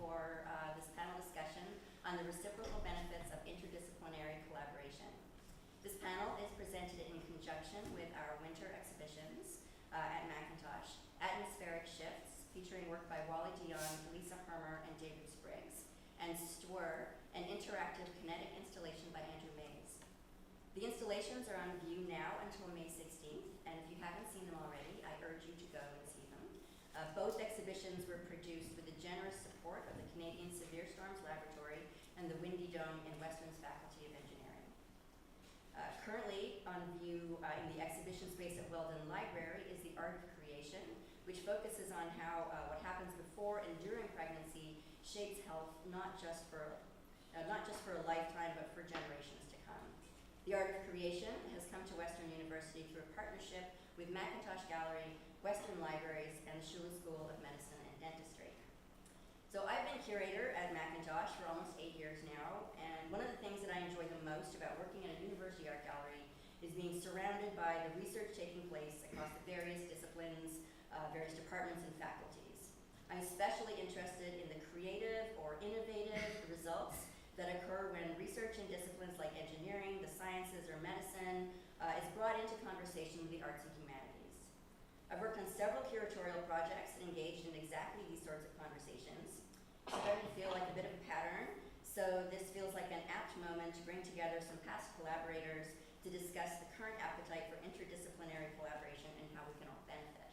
for this panel discussion on the reciprocal benefits of interdisciplinary collaboration. This panel is presented in conjunction with our winter exhibitions at McIntosh, Atmospheric Shifts, featuring work by Wally Dion, Lisa Hermer, and David Spriggs, and Stwr, an interactive kinetic installation by Andrew Mays. The installations are on view now until May 16th, and if you haven't seen them already, I urge you to go and see them. Both exhibitions were produced with the generous support of the Canadian Severe Storms Laboratory and the Windy Dome in Western's Faculty of Engineering. Currently on view in the exhibition space at Weldon Library is the Art of Creation, which focuses on how what happens before and during pregnancy shapes health not just for a lifetime, but for generations to come. The Art of Creation has come to Western University through a partnership with McIntosh Gallery, Western Libraries, and the Schuler School of Medicine and Dentistry. So I've been curator at McIntosh for almost 8 years now, and one of the things that I enjoy the most about working at a university art gallery is being surrounded by the research taking place across the various disciplines, various departments and faculties. I'm especially interested in the creative or innovative results that occur when research in disciplines like engineering, the sciences, or medicine is brought into conversation with the arts and humanities. I've worked on several curatorial projects and engaged in exactly these sorts of conversations. It's starting to feel like a bit of a pattern, so this feels like an apt moment to bring together some past collaborators to discuss the current appetite for interdisciplinary collaboration and how we can all benefit.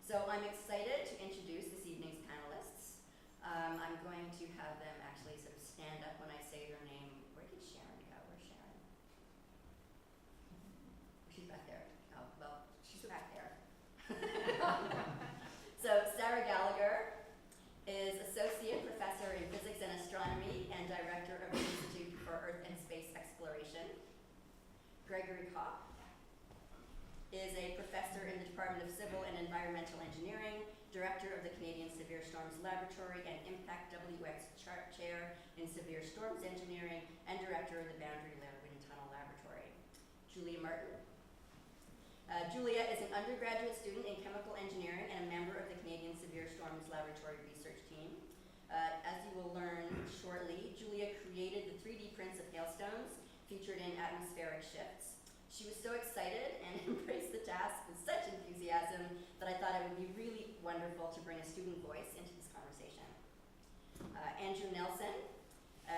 So I'm excited to introduce this evening's panelists. I'm going to have them actually sort of stand up when I say their name. Where did Sharon go? Where's Sharon? She's back there. Oh, well, she's back there. So Sarah Gallagher is Associate Professor in Physics and Astronomy and Director of the Institute for Earth and Space Exploration. Gregory Kopp is a professor in the Department of Civil and Environmental Engineering, Director of the Canadian Severe Storms Laboratory and Impact WX Chair in Severe Storms Engineering, and Director of the Boundary Layer Wind Tunnel Laboratory. Julia Martin. Julia is an undergraduate student in chemical engineering and a member of the Canadian Severe Storms Laboratory research team. As you will learn shortly, Julia created the 3D prints of hailstones featured in Atmospheric Shifts. She was so excited and embraced the task with such enthusiasm that I thought it would be really wonderful to bring a student voice into this conversation. Andrew Nelson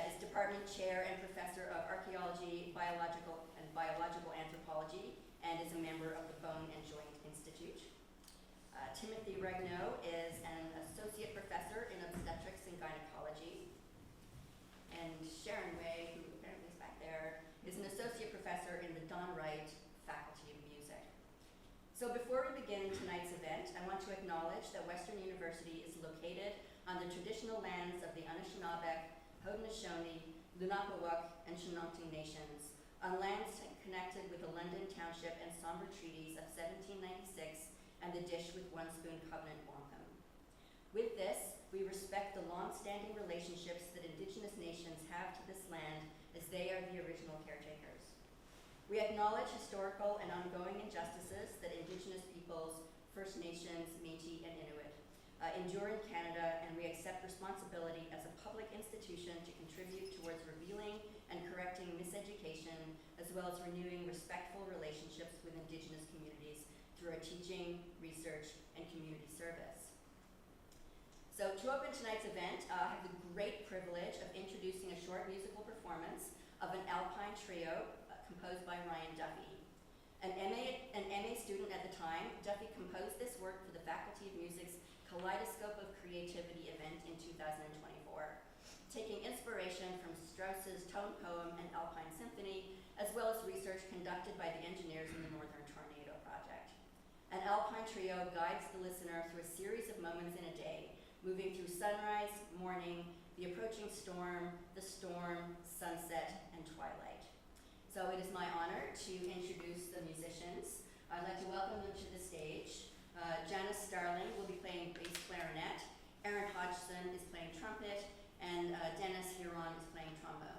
is Department Chair and Professor of Archaeology, Biological Anthropology, and is a member of the Bone and Joint Institute. Timothy Regnault is an Associate Professor in Obstetrics and Gynecology. And Sharon Way, who apparently is back there, is an Associate Professor in the Wright Faculty of Music. So before we begin tonight's event, I want to acknowledge that Western University is located on the traditional lands of the Anishinaabeg, Haudenosaunee, Lunapawak, and Chinantang nations, on lands connected with the London Township and Sombre Treaties of 1796 and the Dish with One Spoon Covenant wampum. With this, we respect the long-standing relationships that Indigenous nations have to this land, as they are the original caretakers. We acknowledge historical and ongoing injustices that Indigenous peoples, First Nations, Métis, and Inuit endure in Canada, and we accept responsibility as a public institution to contribute towards revealing and correcting miseducation, as well as renewing respectful relationships with Indigenous communities through our teaching, research, and community service. So to open tonight's event, I have the great privilege of introducing a short musical performance of An Alpine Trio composed by Ryan Duffy. An MA student at the time, Duffy composed this work for the Faculty of Music's Kaleidoscope of Creativity event in 2024, taking inspiration from Strauss's tone poem An Alpine Symphony, as well as research conducted by the engineers in the Northern Tornado Project. An Alpine Trio guides the listener through a series of moments in a day, moving through sunrise, morning, the approaching storm, the storm, sunset, and twilight. So it is my honor to introduce the musicians. I'd like to welcome them to the stage. Jana Sterling will be playing bass clarinet, Hodgson is playing trumpet, and Denis Jiron is playing trombone.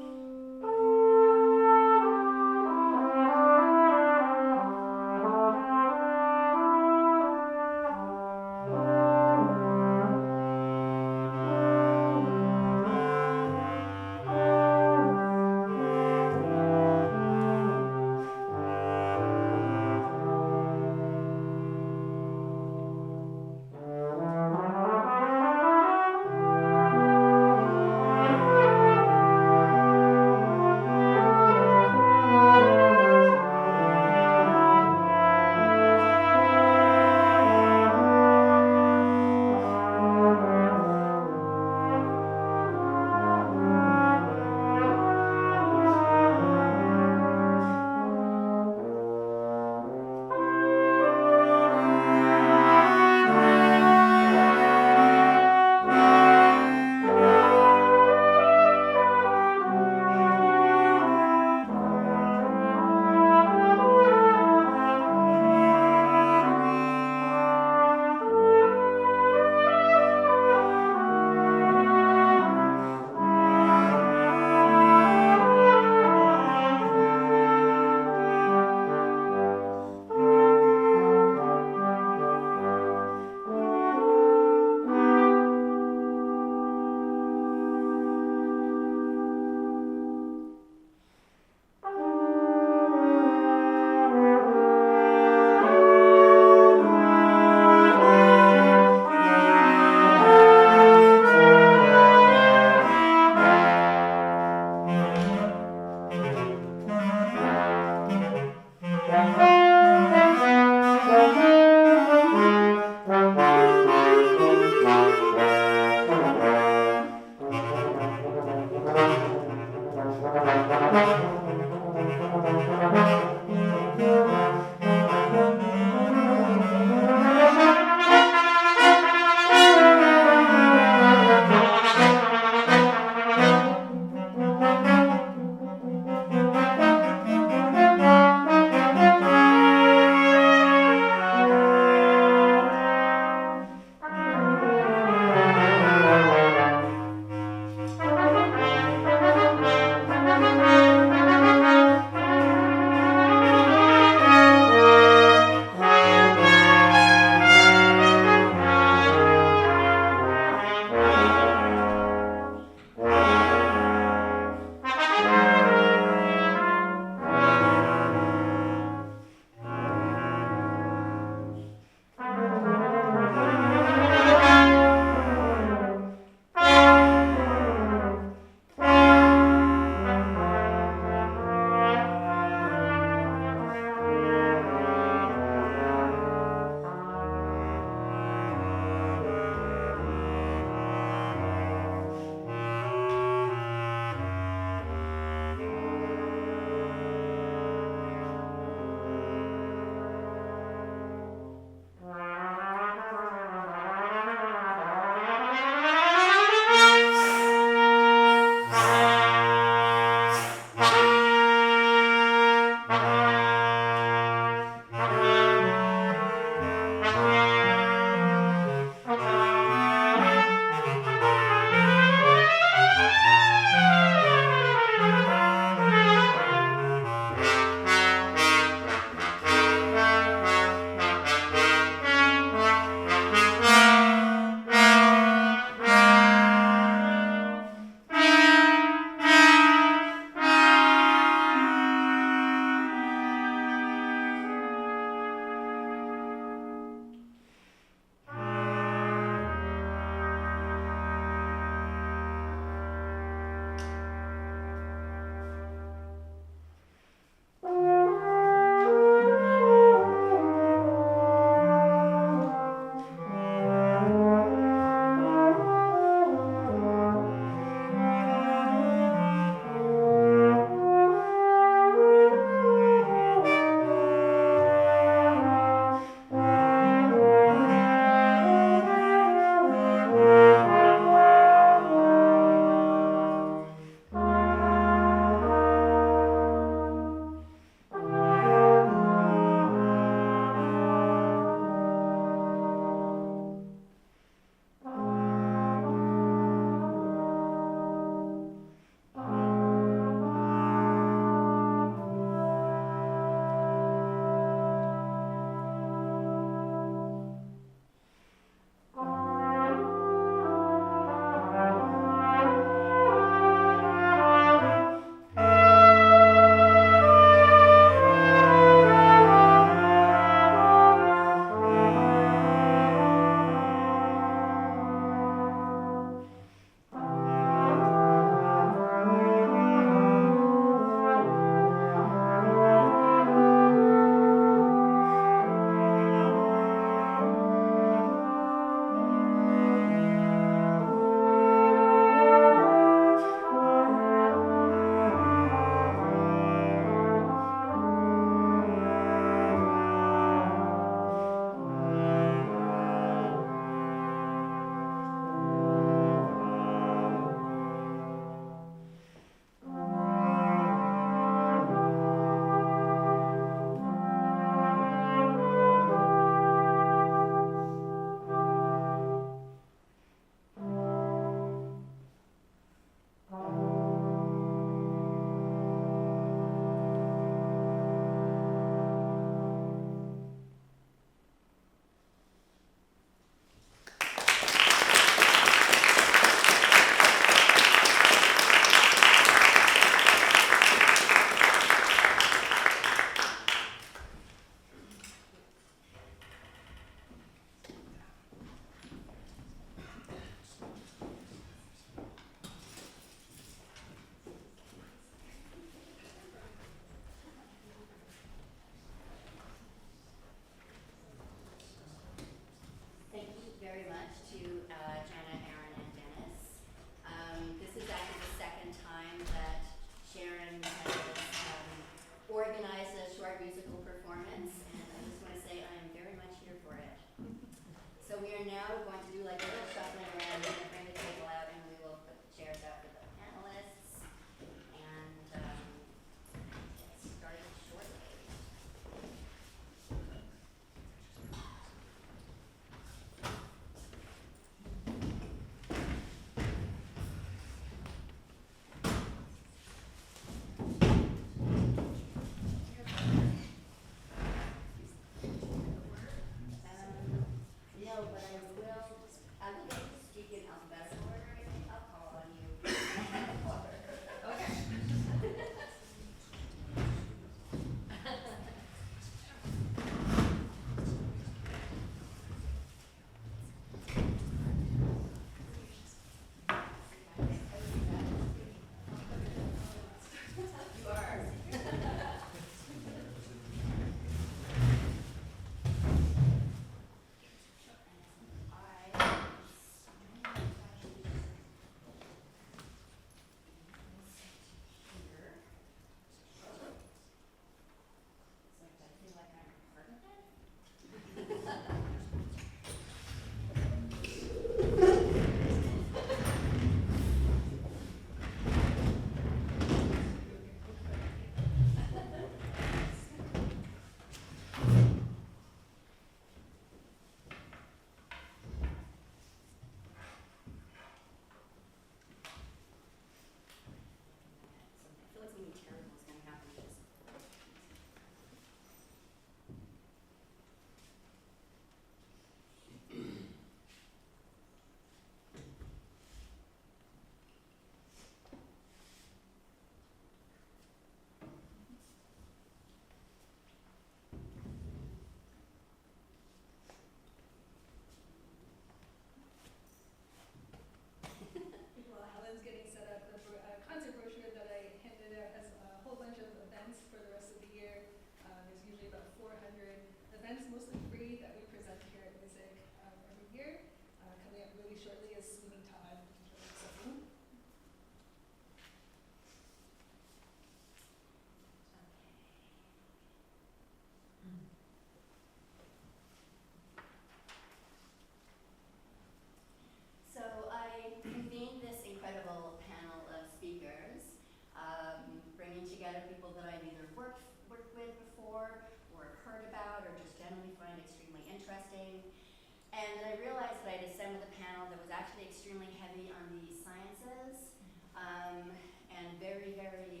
actually extremely heavy on the sciences, and very, very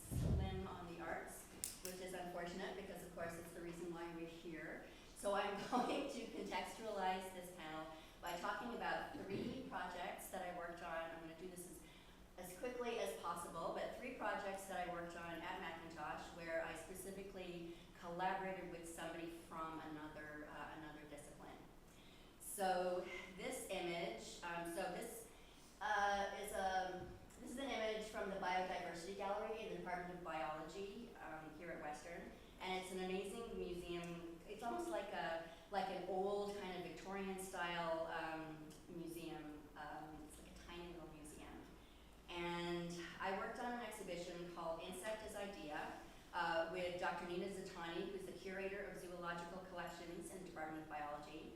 slim on the arts, which is unfortunate because, of course, it's the reason why we're here. So I'm going to contextualize this panel by talking about 3 projects that I worked on. I'm going to do this as quickly as possible, but 3 projects that I worked on at McIntosh where I specifically collaborated with somebody from another discipline. So this image, this is an image from the Biodiversity Gallery in the Department of Biology here at Western, and it's an amazing museum. It's almost like an old kind of Victorian style museum. It's like a tiny little museum. And I worked on an exhibition called Insect as Idea with Dr. Nina Zitani, who's the Curator of Zoological Collections in the Department of Biology.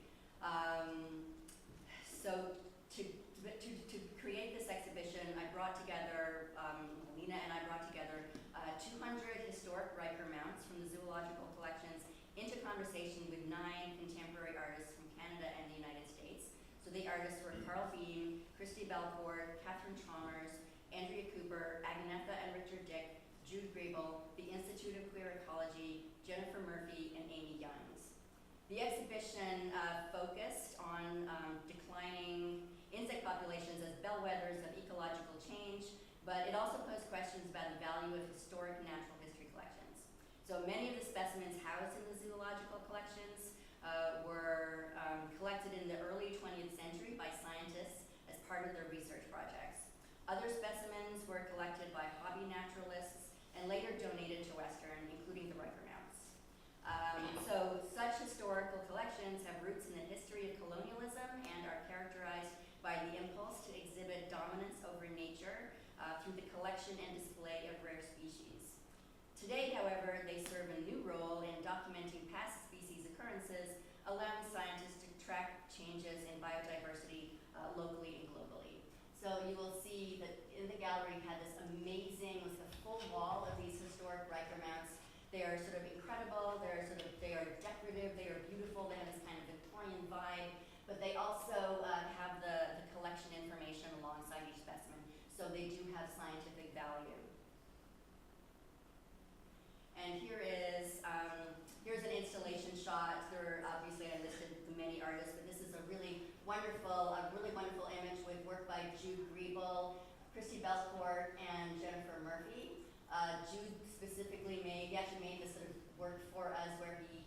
So to create this exhibition, I brought together, Nina and I brought together 200 historic Riker mounts from the zoological collections into conversation with 9 contemporary artists from Canada and the United States. So the artists were Carl Beam, Christy Belcourt, Catherine Chalmers, Andrea Cooper, Agnetha and Richard Dick, Jude Grebel, the Institute of Queer Ecology, Jennifer Murphy, and Amy Youngs. The exhibition focused on declining insect populations as bellwethers of ecological change, but it also posed questions about the value of historic natural history collections. So many of the specimens housed in the zoological collections were collected in the early 20th century by scientists as part of their research projects. Other specimens were collected by hobby naturalists and later donated to Western, including the Riker mounts. So such historical collections have roots in the history of colonialism and are characterized by the impulse to exhibit dominance over nature through the collection and display of rare species. Today, however, they serve a new role in documenting past species occurrences, allowing scientists to track changes in biodiversity locally and globally. So you will see that in the gallery we had this amazing, a full wall of these historic Riker mounts. They are sort of incredible, they are decorative, they are beautiful, they have this kind of Victorian vibe, but they also have the collection information alongside each specimen, so they do have scientific value. And here's an installation shot. Obviously I listed the many artists, but this is a really wonderful image with work by Jude Grebel, Christy Belcourt, and Jennifer Murphy. Jude specifically actually made this sort of work for us where he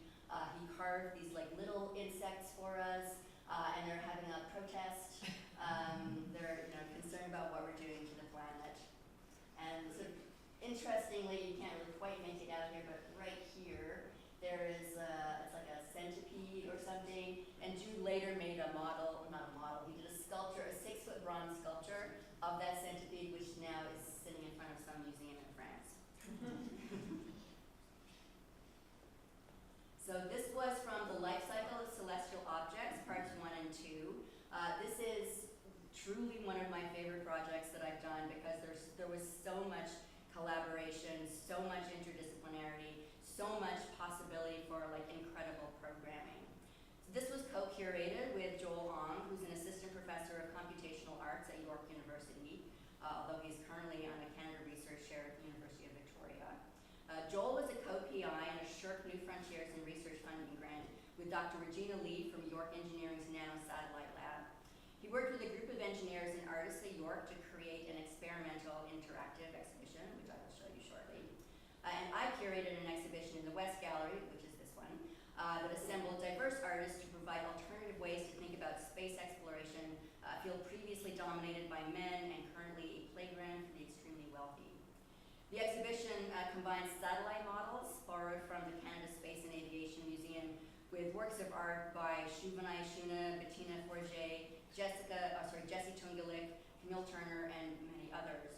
carved these like little insects for us, and they're having a protest. They're concerned about what we're doing to the planet. And so interestingly, you can't really quite make it out here, but right here, there is it's like a centipede or something, and Jude later made a model, not a model, he did a sculpture, a 6-foot bronze sculpture of that centipede, which now is sitting in front of some museum in France. So this was from the Life Cycle of Celestial Objects, parts 1 and 2. This is truly one of my favorite projects that I've done because there was so much collaboration, so much interdisciplinarity, so much possibility for like incredible programming. So this was co-curated with Joel Ong, who's an assistant professor of computational arts at York University, although he's currently on a Canada Research Chair at the University of Victoria. Joel was a co-PI in a SSHRC New Frontiers in Research Funding grant with Dr. Regina Lee from York Engineering's Nano Satellite Lab. He worked with a group of engineers and artists at York to create an experimental interactive exhibition, which I will show you shortly. And I curated an exhibition in the West Gallery, which is this one, that assembled diverse artists to provide alternative ways to think about space exploration, a field previously dominated by men and currently a playground for the extremely wealthy. The exhibition combines satellite models borrowed from the Canada Space and Aviation Museum with works of art by Shubhanai Shuna, Bettina Forget, Jessie Tungulik, Camille Turner, and many others.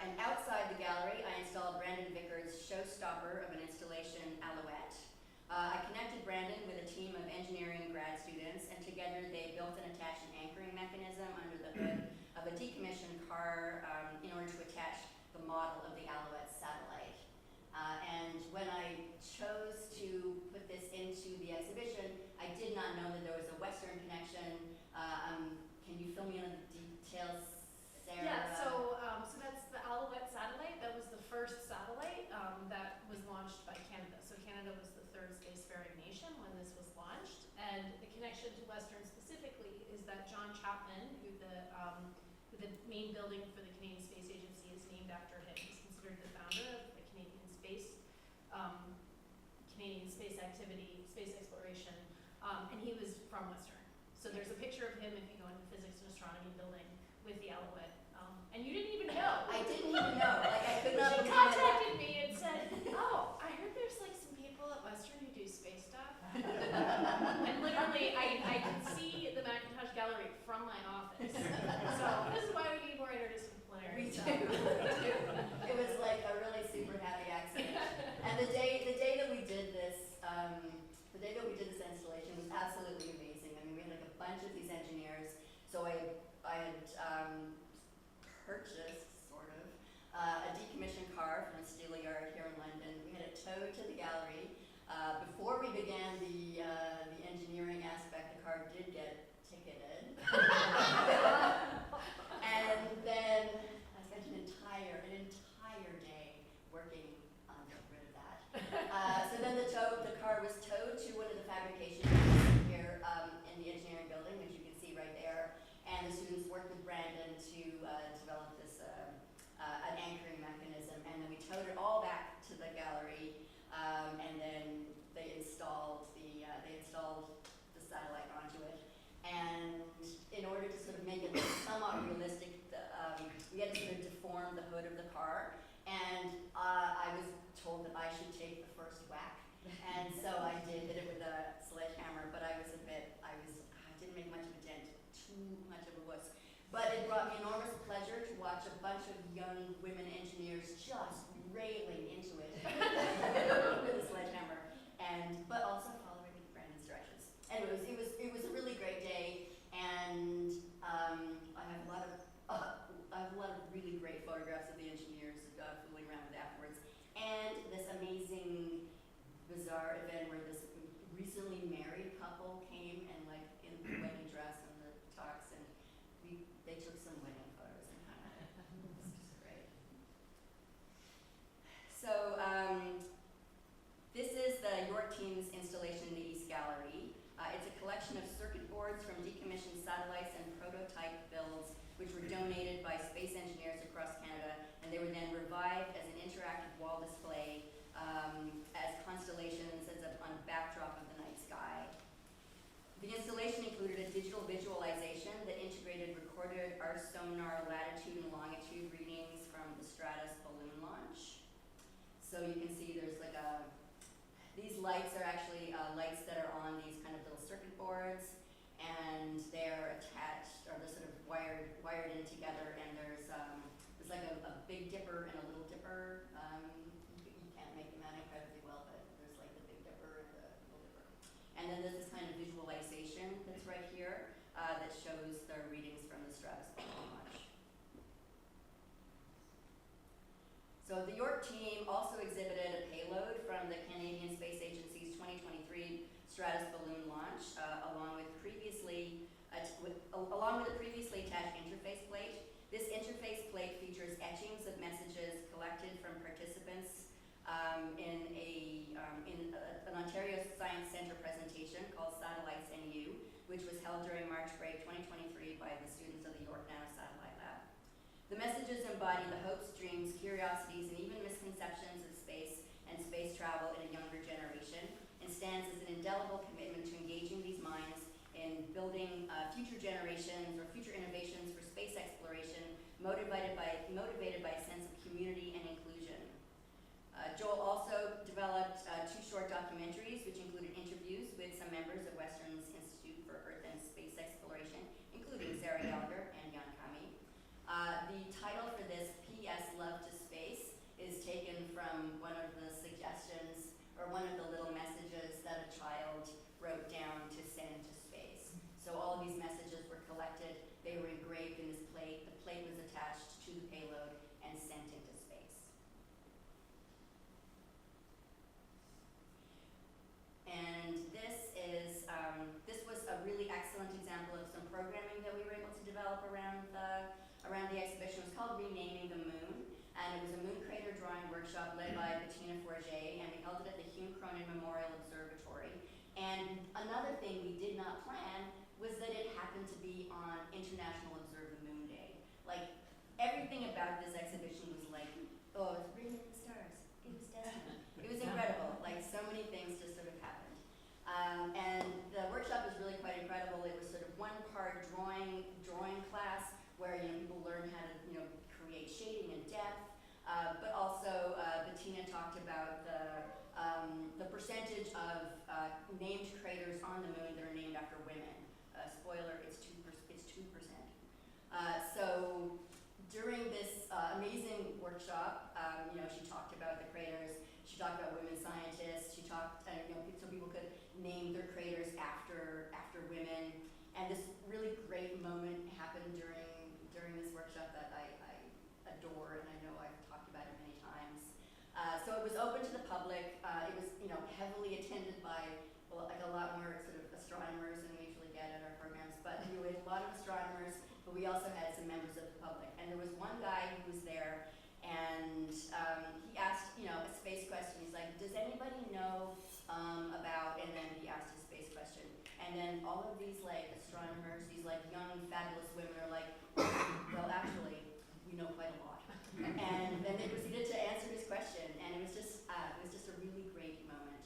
And outside the gallery, I installed Brandon Vickers' showstopper of an installation, Alouette. I connected Brandon with a team of engineering grad students, and together they built and attached an anchoring mechanism under the hood of a decommissioned car in order to attach the model of the Alouette satellite. And when I chose to put this into the exhibition, I did not known that there was a Western connection. Can you fill me in on the details, Sarah? Yeah, so that's the Alouette satellite. That was the first satellite that was launched by Canada. So Canada was the third spacefaring nation when this was launched. And the connection to Western specifically is that John Chapman, who the main building for the Canadian Space Agency is named after him. He's considered the founder of the Canadian space activity, space exploration, and he was from Western. So there's a picture of him if you go in the physics and astronomy building with the Alouette. And you didn't even know. I didn't even know. Like, I could not believe She contacted me and said, "Oh, I heard there's like some people at Western who do space stuff." And literally, I can see the McIntosh gallery from my office. So this is why we need more interdisciplinary. We do. It was like a really super happy accident. And the day that we did this, installation was absolutely amazing. I mean, we had like a bunch of these engineers. So I had purchased sort of a decommissioned car from a steel yard here in London. We had it towed to the gallery. Before we began the engineering aspect, the car did get ticketed. And then I spent an entire day working on getting rid of that. So then the car was towed to one of the fabrication units here in the engineering building, which you can see right there. And the students worked with Brandon to develop this an anchoring mechanism. And then we towed it all back to the gallery, and then they installed the satellite onto it. And in order to sort of make it somewhat realistic, we had to sort of deform the hood of the car. And I was told that I should take the first whack. And so I did hit it with a sledgehammer, but I didn't make much of a dent, too much of a wuss. But it brought me enormous pleasure to watch a bunch of young women engineers just railing into it with a sledgehammer, but also following Brandon's directions. Anyways, it was a really great day, and I have a lot of really great photographs of the engineers fooling around with afterwards, and this amazing, bizarre event where this recently married couple came and like in the wedding dress and the tux, and they took some wedding photos and it was just great. So this is the York team's installation in the East Gallery. It's a collection of circuit boards from decommissioned satellites and prototype builds, which were donated by space engineers across Canada, and they were then revived as an interactive wall display as constellations on a backdrop of the night sky. The installation included a digital visualization that integrated recorded sonar latitude and longitude readings from the Stratus balloon launch. So you can see there's like these lights are actually lights that are on these kind of little circuit boards, and they're attached, or they're sort of wired in together, and there's like a Big Dipper and a Little Dipper. You can't make them out incredibly well, but there's like the Big Dipper and the Little Dipper. And then there's this kind of visualization that's right here that shows the readings from the Stratus balloon launch. So the York team also exhibited a payload from the Canadian Space Agency's 2023 Stratus balloon launch, along with a previously attached interface plate. This interface plate features etchings of messages collected from participants in an Ontario Science Centre presentation called Satellites NU, which was held during March break 2023 by the students of the York Nanosatellite Lab. The messages embody the hopes, dreams, curiosities, and even misconceptions of space and space travel in a younger generation, and stands as an indelible commitment to engaging these minds in building future generations or future innovations for space exploration, motivated by a sense of community and inclusion. Joel also developed 2 short documentaries, which included interviews with some members of Western's Institute for Earth and Space Exploration, including Sarah Gallagher and Jan Kami. The title for this, P.S. Love to Space, is taken from one of the suggestions, or one of the little messages that a child wrote down to send to space. So all of these messages were collected, they were engraved in this plate, the plate was attached to the payload and sent into space. And this workshop led by Bettina Forget, and we held it at the Hume Cronin Memorial Observatory. And another thing we did not plan was that it happened to be on International Observe the Moon Day. Like, everything about this exhibition was like, oh, it's written in the stars. It was destiny. It was incredible. Like, so many things just sort of happened. And the workshop was really quite incredible. It was sort of one part drawing class where people learn how to create shading and depth, but also Bettina talked about the percentage of named craters on the moon that are named after women. Spoiler: it's 2%. So during this amazing workshop, she talked about the craters. She talked about women scientists. She talked, so people could name their craters after women. And this really great moment happened during this workshop that I adore, and I know I've talked about it many times. So it was open to the public. It was heavily attended by like a lot more sort of astronomers than we usually get at our programs. But we had a lot of astronomers, but we also had some members of the public. And there was one guy who was there, and he asked a space question. He's like, does anybody know about, and then he asked his space question. And then all of these like astronomers, these like young fabulous women are like, well actually, we know quite a lot. And then they proceeded to answer his question, and it was just a really great moment.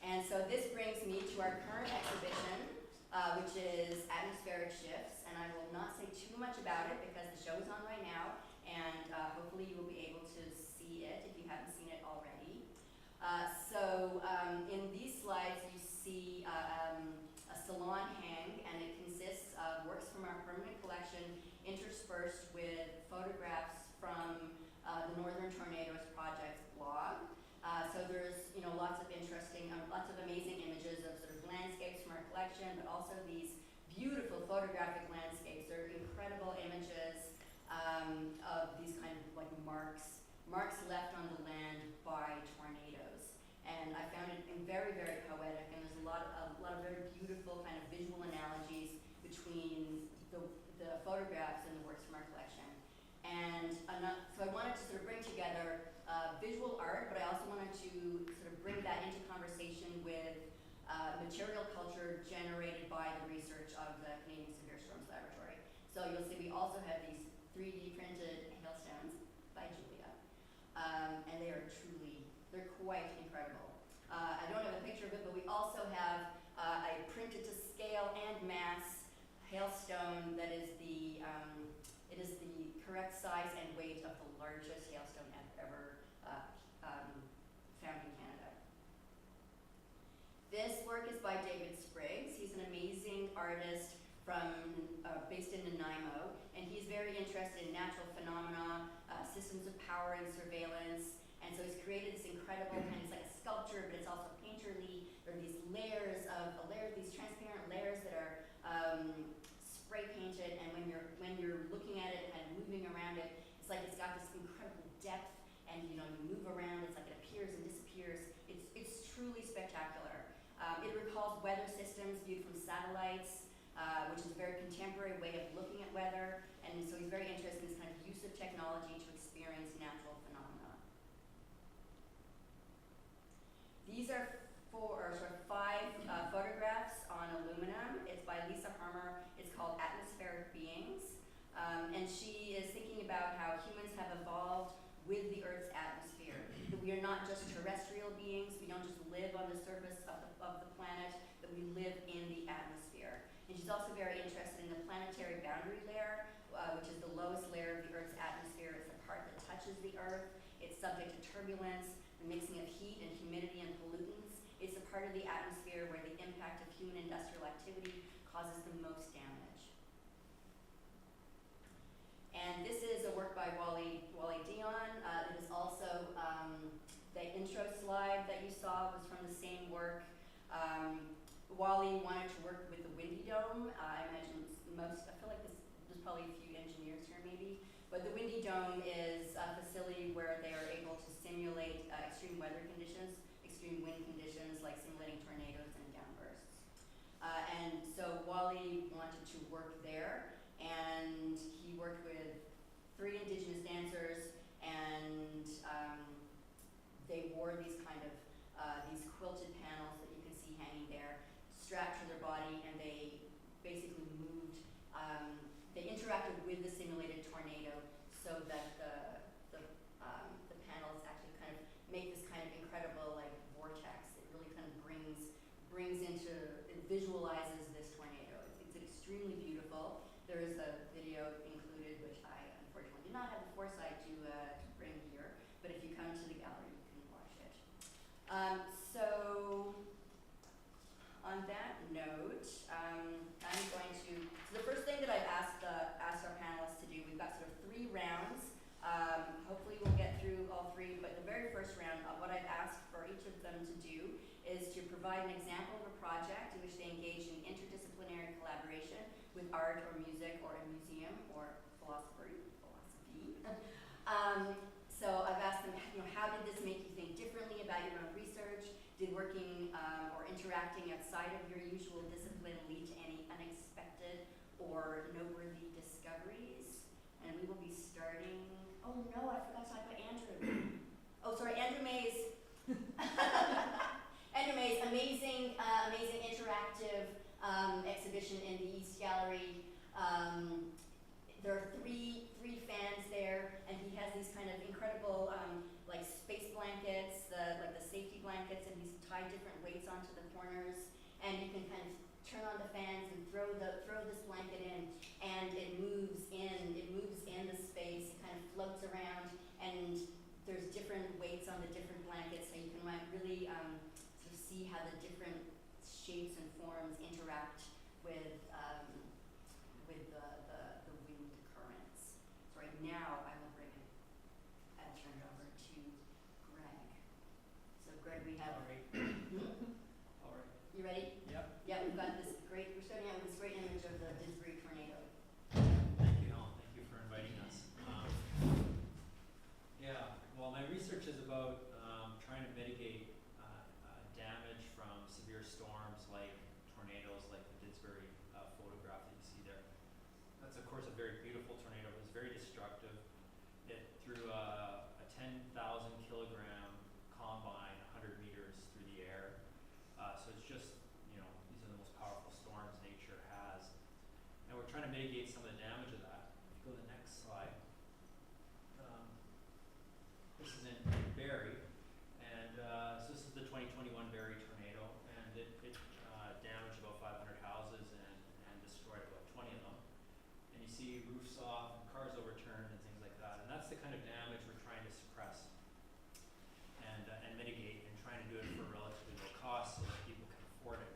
And so this brings me to our current exhibition, which is Atmospheric Shifts, and I will not say too much about it because the show is on right now, and hopefully you will be able to see it if you haven't seen it already. In these slides you see a salon hang, and it consists of works from our permanent collection interspersed with photographs from the Northern Tornadoes Project's blog. So there's lots of interesting, lots of amazing images of sort of landscapes from our collection, but also these beautiful photographic landscapes. They're incredible images of these kind of like marks left on the land by tornadoes. And I found it very, very poetic, and there's a lot of very beautiful kind of visual analogies between the photographs and the works from our collection. And so I wanted to sort of bring together visual art, but I also wanted to sort of bring that into conversation with material culture generated by the research of the Canadian Severe Storms Laboratory. So you'll see we also have these 3D printed hailstones by Julia. And they're quite incredible. I don't have a picture of it, but we also have a printed to scale and mass hailstone that is the correct size and weight of the largest hailstone ever found in Canada. This work is by David Spriggs. He's an amazing artist based in Nanaimo, and he's very interested in natural phenomena, systems of power and surveillance. And so he's created this incredible kind of, it's like a sculpture, but it's also painterly. There are these these transparent layers that are spray painted, and when you're looking at it and moving around it, it's like it's got this incredible depth, and you move around, it's like it appears and disappears. It's truly spectacular. It recalls weather systems viewed from satellites, which is a very contemporary way of looking at weather, and so he's very interested in this kind of use of technology to experience natural phenomena. These are 5 photographs on aluminum. It's by Lisa Harmer. It's called Atmospheric Beings. And she is thinking about how humans have evolved with the Earth's atmosphere. That we are not just terrestrial beings. We don't just live on the surface of the planet, but we live in the atmosphere. And she's also very interested in the planetary boundary layer, which is the lowest layer of the Earth's atmosphere. It's the part that touches the Earth. It's subject to turbulence, the mixing of heat and humidity and pollutants. It's the part of the atmosphere where the impact of human industrial activity causes the most damage. And this is a work by Wally Dion. It is also, the intro slide that you saw was from the same work. Wally wanted to work with the Windy Dome. I imagine I feel like there's probably a few engineers here maybe, but the Windy Dome is a facility where they are able to simulate extreme weather conditions, extreme wind conditions, like simulating tornadoes and downbursts. And so Wally wanted to work there, and he worked with 3 Indigenous dancers and so that the panels actually kind of make this kind of incredible like vortex. It really kind of brings into, it visualizes this tornado. It's extremely beautiful. There is a video included, which I unfortunately did not have the foresight to bring here, but if you come to the gallery, you can watch it. So on that note, I'm going to, so the first thing that I've asked our panelists to do, we've got sort of 3 rounds. Hopefully we'll get through all 3, but the very first round, what I've asked for each of them to do is to provide an example of a project in which they engage in interdisciplinary collaboration with art or music or a museum or philosophy. So I've asked them, how did this make you think differently about your own research? Did working or interacting outside of your usual discipline lead to any unexpected or noteworthy discoveries? And we will be starting, oh no, I forgot to talk about Andrew. Oh, sorry, Andrew Mays. Andrew Mays, amazing interactive exhibition in the East Gallery. There are three fans there, and he has these kind of incredible like space blankets, like the safety blankets, and he's tied different weights onto the corners, and you can kind of turn on the fans and throw this blanket in, and it moves in the space. It kind of floats around, and there's different weights on the different blankets, so you can really sort of see how the different shapes and forms interact with the wind currents. So right now I will turn it over to Greg. So Greg, we have. All right. All right. You ready? Yep. Yeah, we're starting out with this great image of the Didsbury tornado. Thank you, Helen. Thank you for inviting us. Yeah, well, my research is about trying to mitigate damage from severe storms like tornadoes, like the Didsbury photograph that you see there. That's, of course, a very beautiful tornado. It was very destructive. It threw a 10,000 kilogram combine 100 meters through the air. So it's just, these are the most powerful storms nature has. And we're trying to mitigate some of the damage of that. If you go to the next slide. This is in Barrie, and so this is the 2021 Barrie tornado, and it damaged about 500 houses and destroyed about 20 of them. And you see roofs off, and cars overturned, and things like that. And that's the kind of damage we're trying to suppress and mitigate, and trying to do it for relatively low cost so that people can afford it.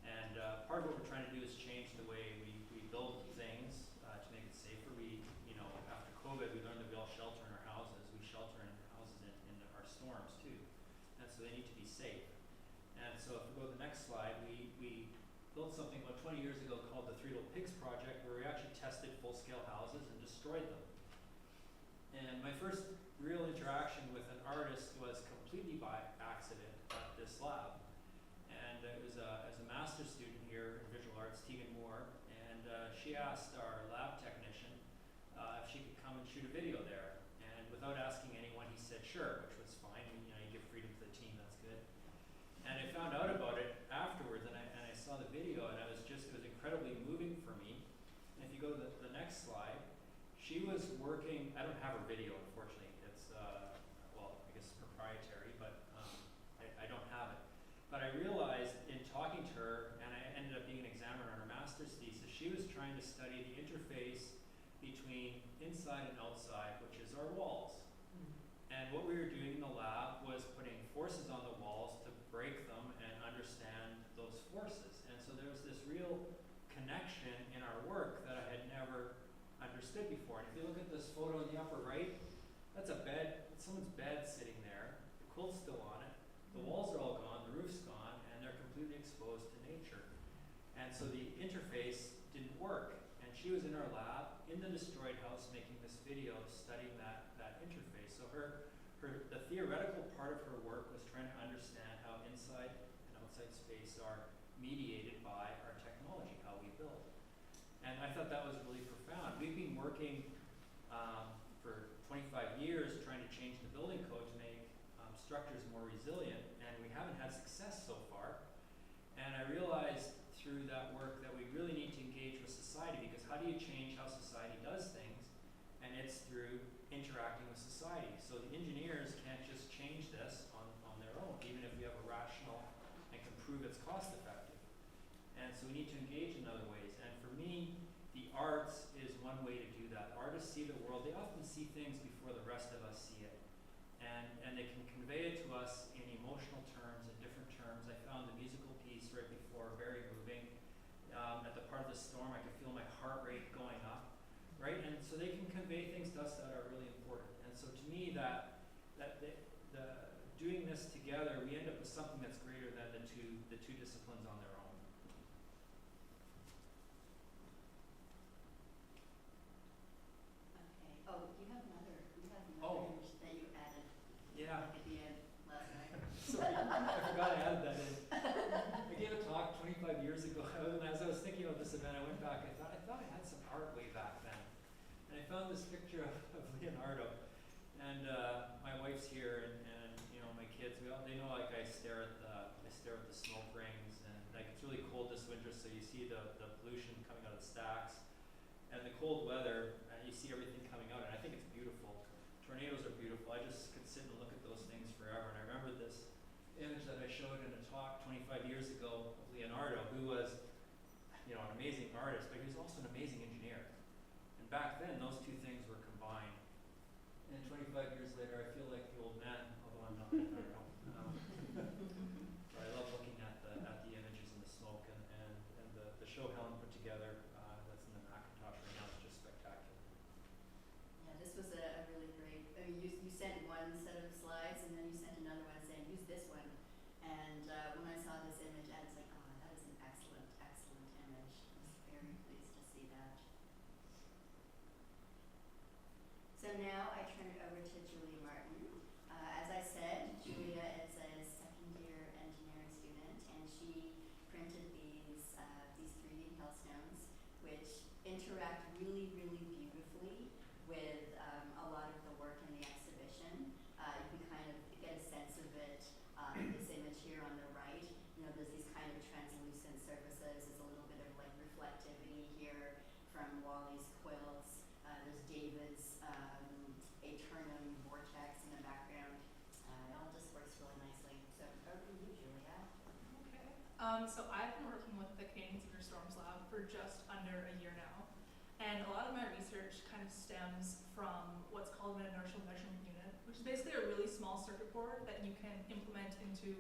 And part of what we're trying to do is change the way we build things to make it safer. After COVID, we learned that we all shelter in our houses. We shelter in houses in our storms too, and so they need to be safe. And so if we go to the next slide, we built something about 20 years ago called the Three Little Pigs Project, where we actually tested full-scale houses and destroyed them. And my first real interaction with an artist was completely by accident at this lab. And it was as a master's student here in visual arts, Tegan Moore, and she asked our lab technician if she could come and shoot a video there. And without asking anyone, he said sure, which was fine. You give freedom to the team, that's good. And I found out about it afterwards, and I saw the video, and it was incredibly moving for me. And if you go to the next slide, she was working, I don't have her video, unfortunately. It's, I guess it's proprietary, but I don't have it. But I realized in talking to her, and I ended up being an examiner on her master's thesis, she was trying to study the interface between inside and outside, which is our walls. And what we were doing in the lab was putting forces on the walls to break them and understand those forces. And so there was this real connection in our work that I had never understood before. And if you look at this photo in the upper right, that's a bed, someone's bed sitting there, the quilt's still on it, the walls are all gone, the roof's gone, and they're completely exposed to nature. And so the interface didn't work. And she was in our lab, in the destroyed house, making this video, studying that interface. So the theoretical part of her work was trying to understand how inside and outside space are mediated by our technology, how we build. And I thought that was really profound. We've been working for 25 years trying to change the building code to make structures more resilient, and we haven't had success so far. And I realized through that work that we really need to engage with society, because how do you change how society does things? And it's through society. So the engineers can't just change this on their own, even if we have a rational and can prove it's cost effective. And so we need to engage in other ways. And for me, the arts is one way to do that. Artists see the world, they often see things before the rest of us see it. And they can convey it to us in emotional terms, in different terms. I found the musical piece right before very moving. At the part of the storm, I could feel my heart rate going up, right? And so they can convey things to us that are really important. And so to me, the doing this together, we end up with something that's greater than the two disciplines on their own. Okay. Oh, you have another Oh. image that you added. Yeah. Like at the end last night. Sorry, I forgot I added that in. I gave a talk 25 years ago, and as I was thinking about this event, I went back, I thought I had some art way back then. And I found this picture of Leonardo, and my wife's here, and you know, my kids, they know like I stare at the smoke rings, and like it's really cold this winter, so you see the pollution coming out of the stacks, and the cold weather, you see everything coming out, and I think it's beautiful. Tornadoes are beautiful. I just could sit and look at those things forever, and I remember this image that I showed in a talk 25 years ago of Leonardo, who was, you know, an amazing artist, but he was also an amazing engineer. And back then, those two things were combined. And 25 years later, I feel like the old man, although I'm not Leonardo. But I love looking at the images and the smoke, and the show Helen put together that's in the McIntosh right now is just spectacular. Yeah, this was a really great, I mean, you sent one set of slides and then you sent another one saying, use this one. And when I saw this image, I was like, oh, that is an excellent, excellent image. I was very pleased to see that. So now I turn it over to Julia Martin. As I said, Julia is a second-year engineering student, and she printed these 3D hailstones, which interact really, really beautifully with a lot of the work in the exhibition. You can kind of get a sense of it. This image here on the right, you know, there's these kind of translucent surfaces. There's a little bit of like reflectivity here from Wally's quilts. There's David's Aeternum vortex in the background. It all just works really nicely. So over to you, Julia. Okay. So I've been working with the Canadian Severe Storms Lab for just under a year now. And a lot of my research kind of stems from what's called an inertial measurement unit, which is basically a really small circuit board that you can implement into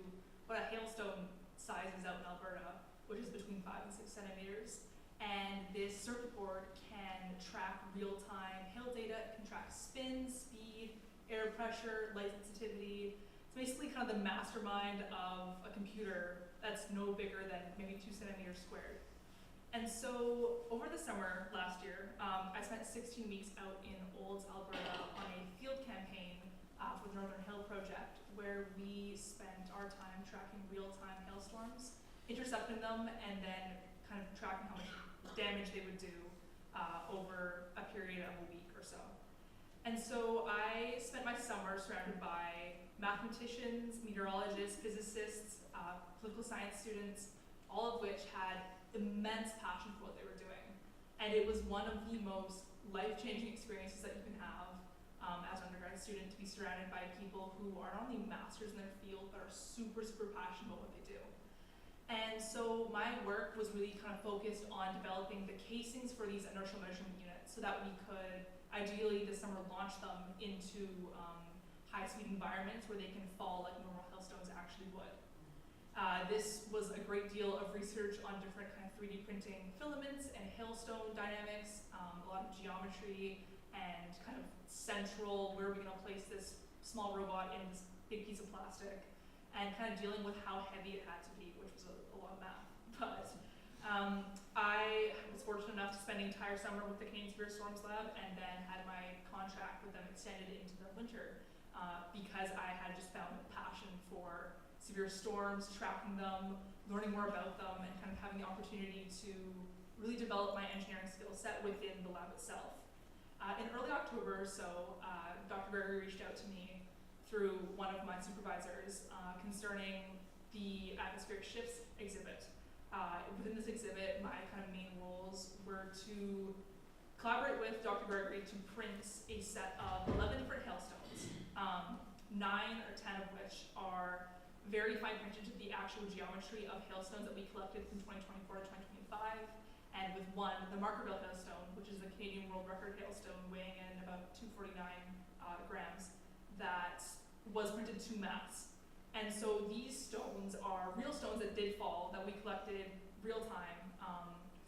what a hailstone size is out in Alberta, which is between 5 and 6 centimeters. And this circuit board can track real-time hail data. It can track spin, speed, air pressure, light sensitivity. It's basically kind of the mastermind of a computer that's no bigger than maybe 2 centimeters squared. And so over the summer last year, I spent 16 weeks out in Olds, Alberta on a field campaign for the Northern Hail Project, where we spent our time tracking real-time hailstorms, intercepting them, and then kind of tracking how much damage they would do over a period of a week or so. And so I spent my summer surrounded by mathematicians, meteorologists, physicists, political science students, all of which had immense passion for what they were doing. And it was one of the most life-changing experiences that you can have as an undergraduate student, to be surrounded by people who are not only masters in their field, but are super, super passionate about what they do. And so my work was really kind of focused on developing the casings for these inertial measurement units so that we could ideally this summer launch them into high-speed environments where they can fall like normal hailstones actually would. This was a great deal of research on different kind of 3D printing filaments and hailstone dynamics, a lot of geometry, and kind of central, where are we going to place this small robot in this big piece of plastic, and kind of dealing with how heavy it had to be, which was a lot of math. But I was fortunate enough to spend the entire summer with the Canadian Severe Storms Lab, and then had my contract with them extended into the winter because I had just found a passion for severe storms, tracking them, learning more about them, and kind of having the opportunity to really develop my engineering skill set within the lab itself. In early October, Dr. Gregory reached out to me through one of my supervisors concerning the atmospheric shifts exhibit. Within this exhibit, my kind of main roles were to collaborate with Dr. Gregory to print a set of 11 different hailstones, 9 or 10 of which are very fine printed to the actual geometry of hailstones that we collected from 2024 to 2025, and with one, the Markerville hailstone, which is the Canadian World Record hailstone weighing in about 249 grams, that was printed to mass. And so these stones are real stones that did fall, that we collected real time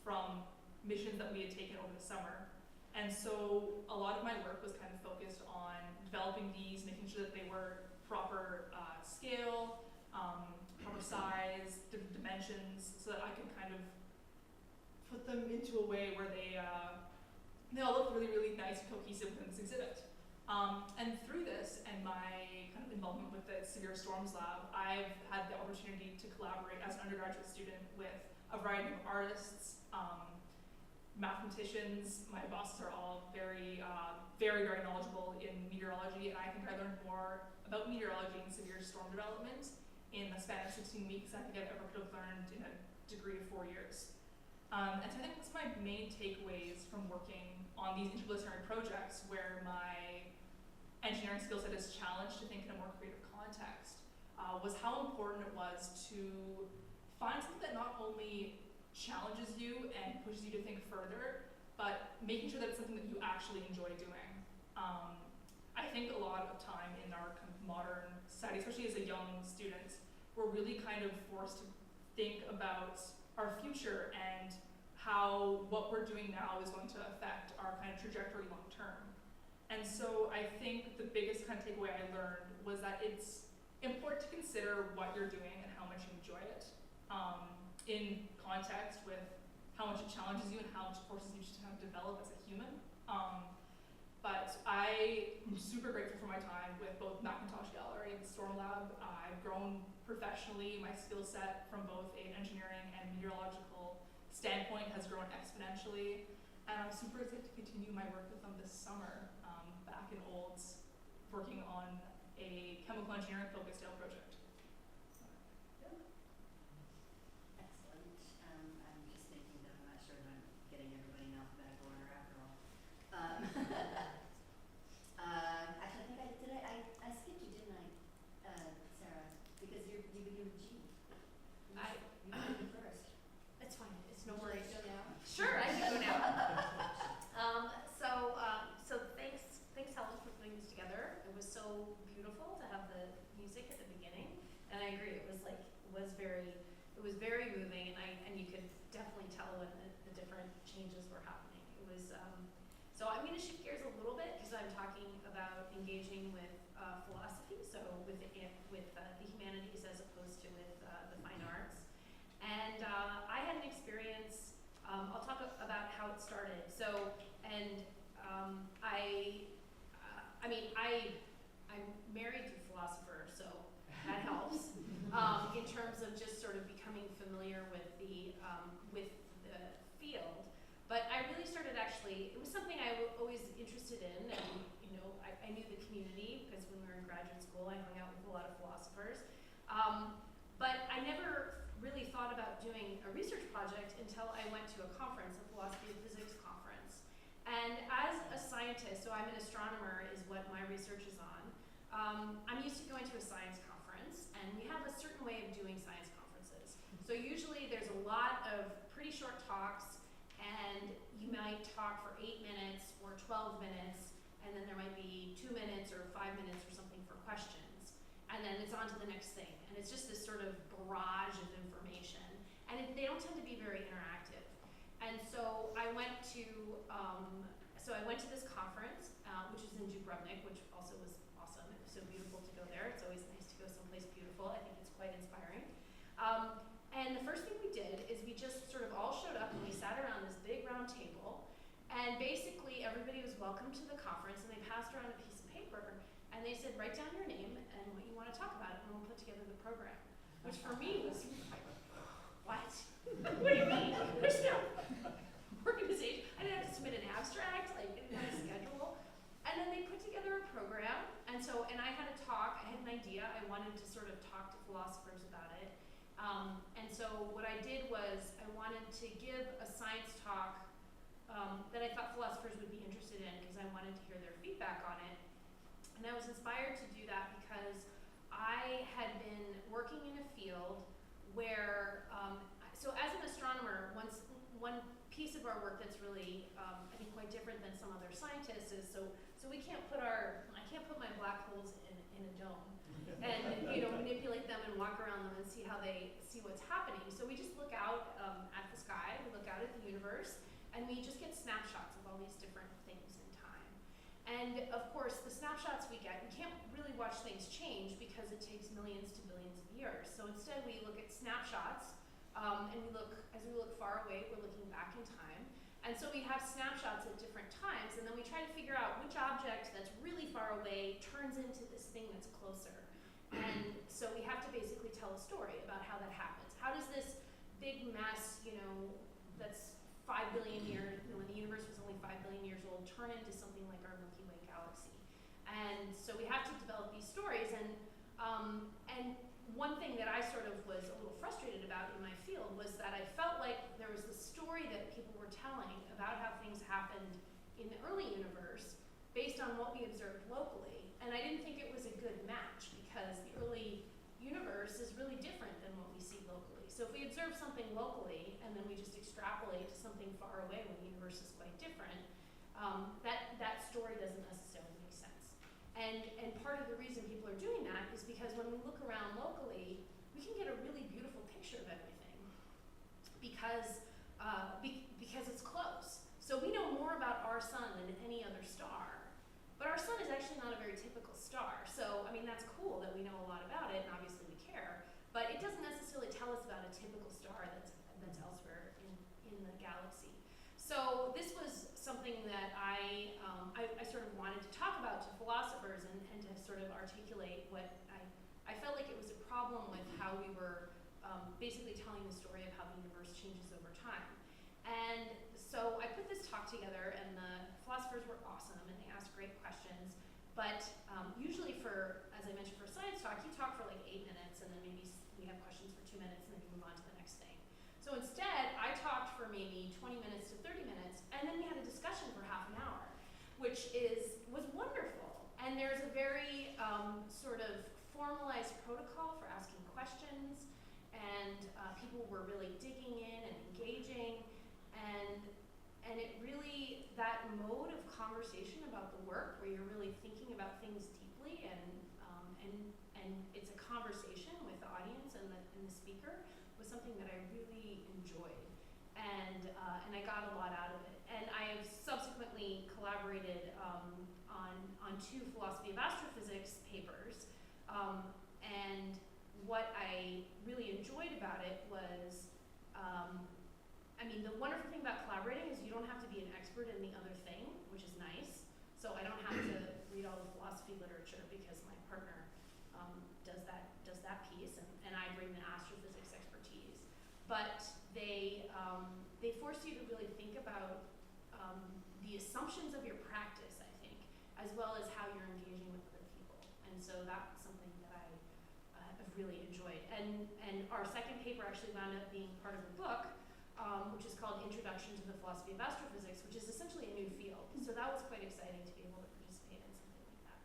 from missions that we had taken over the summer. And so a lot of my work was kind of focused on developing these, making sure that they were proper scale, proper size, different dimensions, so that I could kind of put them into a way where they all look really, really nice and cohesive within this exhibit. And through this and my kind of involvement with the Severe Storms Lab, I've had the opportunity to collaborate as an undergraduate student with a variety of artists, mathematicians. My bosses are all very, very knowledgeable in meteorology, and I think I learned more about meteorology and severe storm development in the span of 16 weeks than I think I've ever could have learned in a degree of 4 years. And so I think that's my main takeaways from working on these interdisciplinary projects, where my engineering skill set is challenged to think in a more creative context, was how important it was to find something that not only challenges you and pushes you to think further, but making sure that it's something that you actually enjoy doing. I think a lot of time in our kind of modern society, especially as a young student, we're really kind of forced to think about our future and how what we're doing now is going to affect our kind of trajectory long term. And so I think the biggest kind of takeaway I learned was that it's important to consider what you're doing and how much you enjoy it, in context with how much it challenges you and how much it forces you to kind of develop as a human. But I am super grateful for my time with both McIntosh Gallery and the Storm Lab. I've grown professionally. My skill set from both an engineering and meteorological standpoint has grown exponentially. And I'm super excited to continue my work with them this summer, back in Olds, working on a chemical engineering focused hail project. Excellent. I'm just thinking that I'm not sure that I'm getting everybody in alphabetical order after all. Actually, I think I skipped you, didn't I, Sarah? Because you begin with G. You begin first. It's fine, it's no Would you like worries. to go now? Sure, I can go now. So thanks Helen for putting this together. It was so beautiful to have the music at the beginning, and I agree. It was very moving, and you could definitely tell when the different changes were happening. It was so I'm going to shift gears a little bit because I'm talking about engaging with philosophy, so with the humanities as opposed to with the fine arts. And I had an experience. I'll talk about how it started. So, and I'm married to a philosopher, so that helps in terms of just sort of becoming familiar with the field. But I really started it was something I was always interested in, and I knew the community because when we were in graduate school, I hung out with a lot of philosophers. But I never really thought about doing a research project until I went to a conference, a philosophy of physics conference. And as a scientist, so I'm an astronomer is what my research is on, I'm used to going to a science conference, and we have a certain way of doing science conferences. So usually there's a lot of pretty short talks, and you might talk for 8 minutes or 12 minutes, and then there might be 2 minutes or 5 minutes or something for questions. And then it's on to the next thing. And it's just this sort of barrage of information. And they don't tend to be very interactive. And so I went to this conference, which was in Dubrovnik, which also was awesome. It was so beautiful to go there. It's always nice to go someplace beautiful. I think it's quite inspiring. And the first thing we did is we just sort of all showed up and we sat around this big round table. And basically everybody was welcome to the conference, and they passed around a piece of paper. And they said, write down your name and what you want to talk about, and we'll put together the program. Which for me was like, what? What do you mean? There's no organization. I didn't have to submit an abstract, I didn't have a schedule. And then they put together a program, and I had a talk, I had an idea, I wanted to sort of talk to philosophers about it. And so what I did was I wanted to give a science talk that I thought philosophers would be interested in because I wanted to hear their feedback on it. And I was inspired to do that because I had been working in a field where, so as an astronomer, one piece of our work that's really, I think, quite different than some other scientists is, so we can't put I can't put my black holes in a dome and, manipulate them and walk around them and see how they see what's happening. So we just look out at the sky, we look out at the universe, and we just get snapshots of all these different things in time. And of course, the snapshots we get, we can't really watch things change because it takes millions to billions of years. So instead we look at snapshots, and as we look far away, we're looking back in time. And so we have snapshots at different times, and then we try to figure out which object that's really far away turns into this thing that's closer. And so we have to basically tell a story about how that happens. How does this big mess, that's 5 billion years, when the universe was only 5 billion years old, turn into something like our Milky Way galaxy? And so we have to develop these stories, and one thing that I sort of was a little frustrated about in my field was that I felt like there was this story that people were telling about how things happened in the early universe based on what we observed locally. And I didn't think it was a good match because the early universe is really different than what we see locally. So if we observe something locally and then we just extrapolate to something far away when the universe is quite different, that story doesn't necessarily make sense. And part of the reason people are doing that is because when we look around locally, we can get a really beautiful picture of everything because it's close. So we know more about our sun than any other star. But our sun is actually not a very typical star. So, that's cool that we know a lot about it, and obviously we care, but it doesn't necessarily tell us about a typical star that's elsewhere in the galaxy. So this was something that I sort of wanted to talk about to philosophers and to sort of articulate what I felt like it was a problem with how we were basically telling the story of how the universe changes over time. And so I put this talk together, and the philosophers were awesome, and they asked great questions. But usually as I mentioned, for a science talk, you talk for like 8 minutes, and then maybe we have questions for 2 minutes, and then you move on to the next thing. So instead, I talked for maybe 20 minutes to 30 minutes, and then we had a discussion for half an hour, which was wonderful. And there's a very sort of formalized protocol for asking questions, and people were really digging in and engaging, and it really, that mode of conversation about the work where you're really thinking about things deeply and it's a conversation with the audience and the speaker was something that I really enjoyed, and I got a lot out of it. And I have subsequently collaborated on 2 philosophy of astrophysics papers, and what I really enjoyed about it was, the wonderful thing about collaborating is you don't have to be an expert in the other thing, which is nice. So I don't have to read all the philosophy literature because my partner does that piece, and I bring the astrophysics expertise. But they force you to really think about the assumptions of your practice, I think, as well as how you're engaging with other people. And so that's something that I have really enjoyed. And our second paper actually wound up being part of a book, which is called Introduction to the Philosophy of Astrophysics, which is essentially a new field. So that was quite exciting to be able to participate in something like that.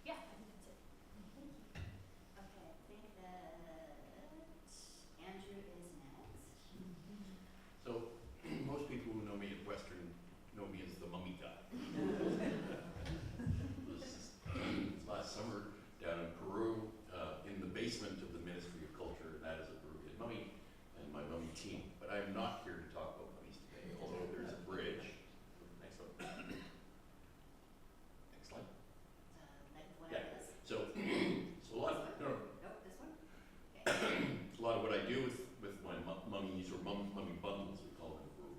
Yeah, I think that's it. Thank you. Okay, I think that Andrew is next. So, most people who know me at Western know me as the mummy guy. Last summer down in Peru, in the basement of the Ministry of Culture, and that is a Peruvian mummy, and my mummy team. But I am not here to talk about mummies today, although there's a bridge. Next one. Next slide. Like whatever this. So a lot of, Nope, this one? Okay. a lot of what I do with my mummies, or mummy bundles, we call them in Peru,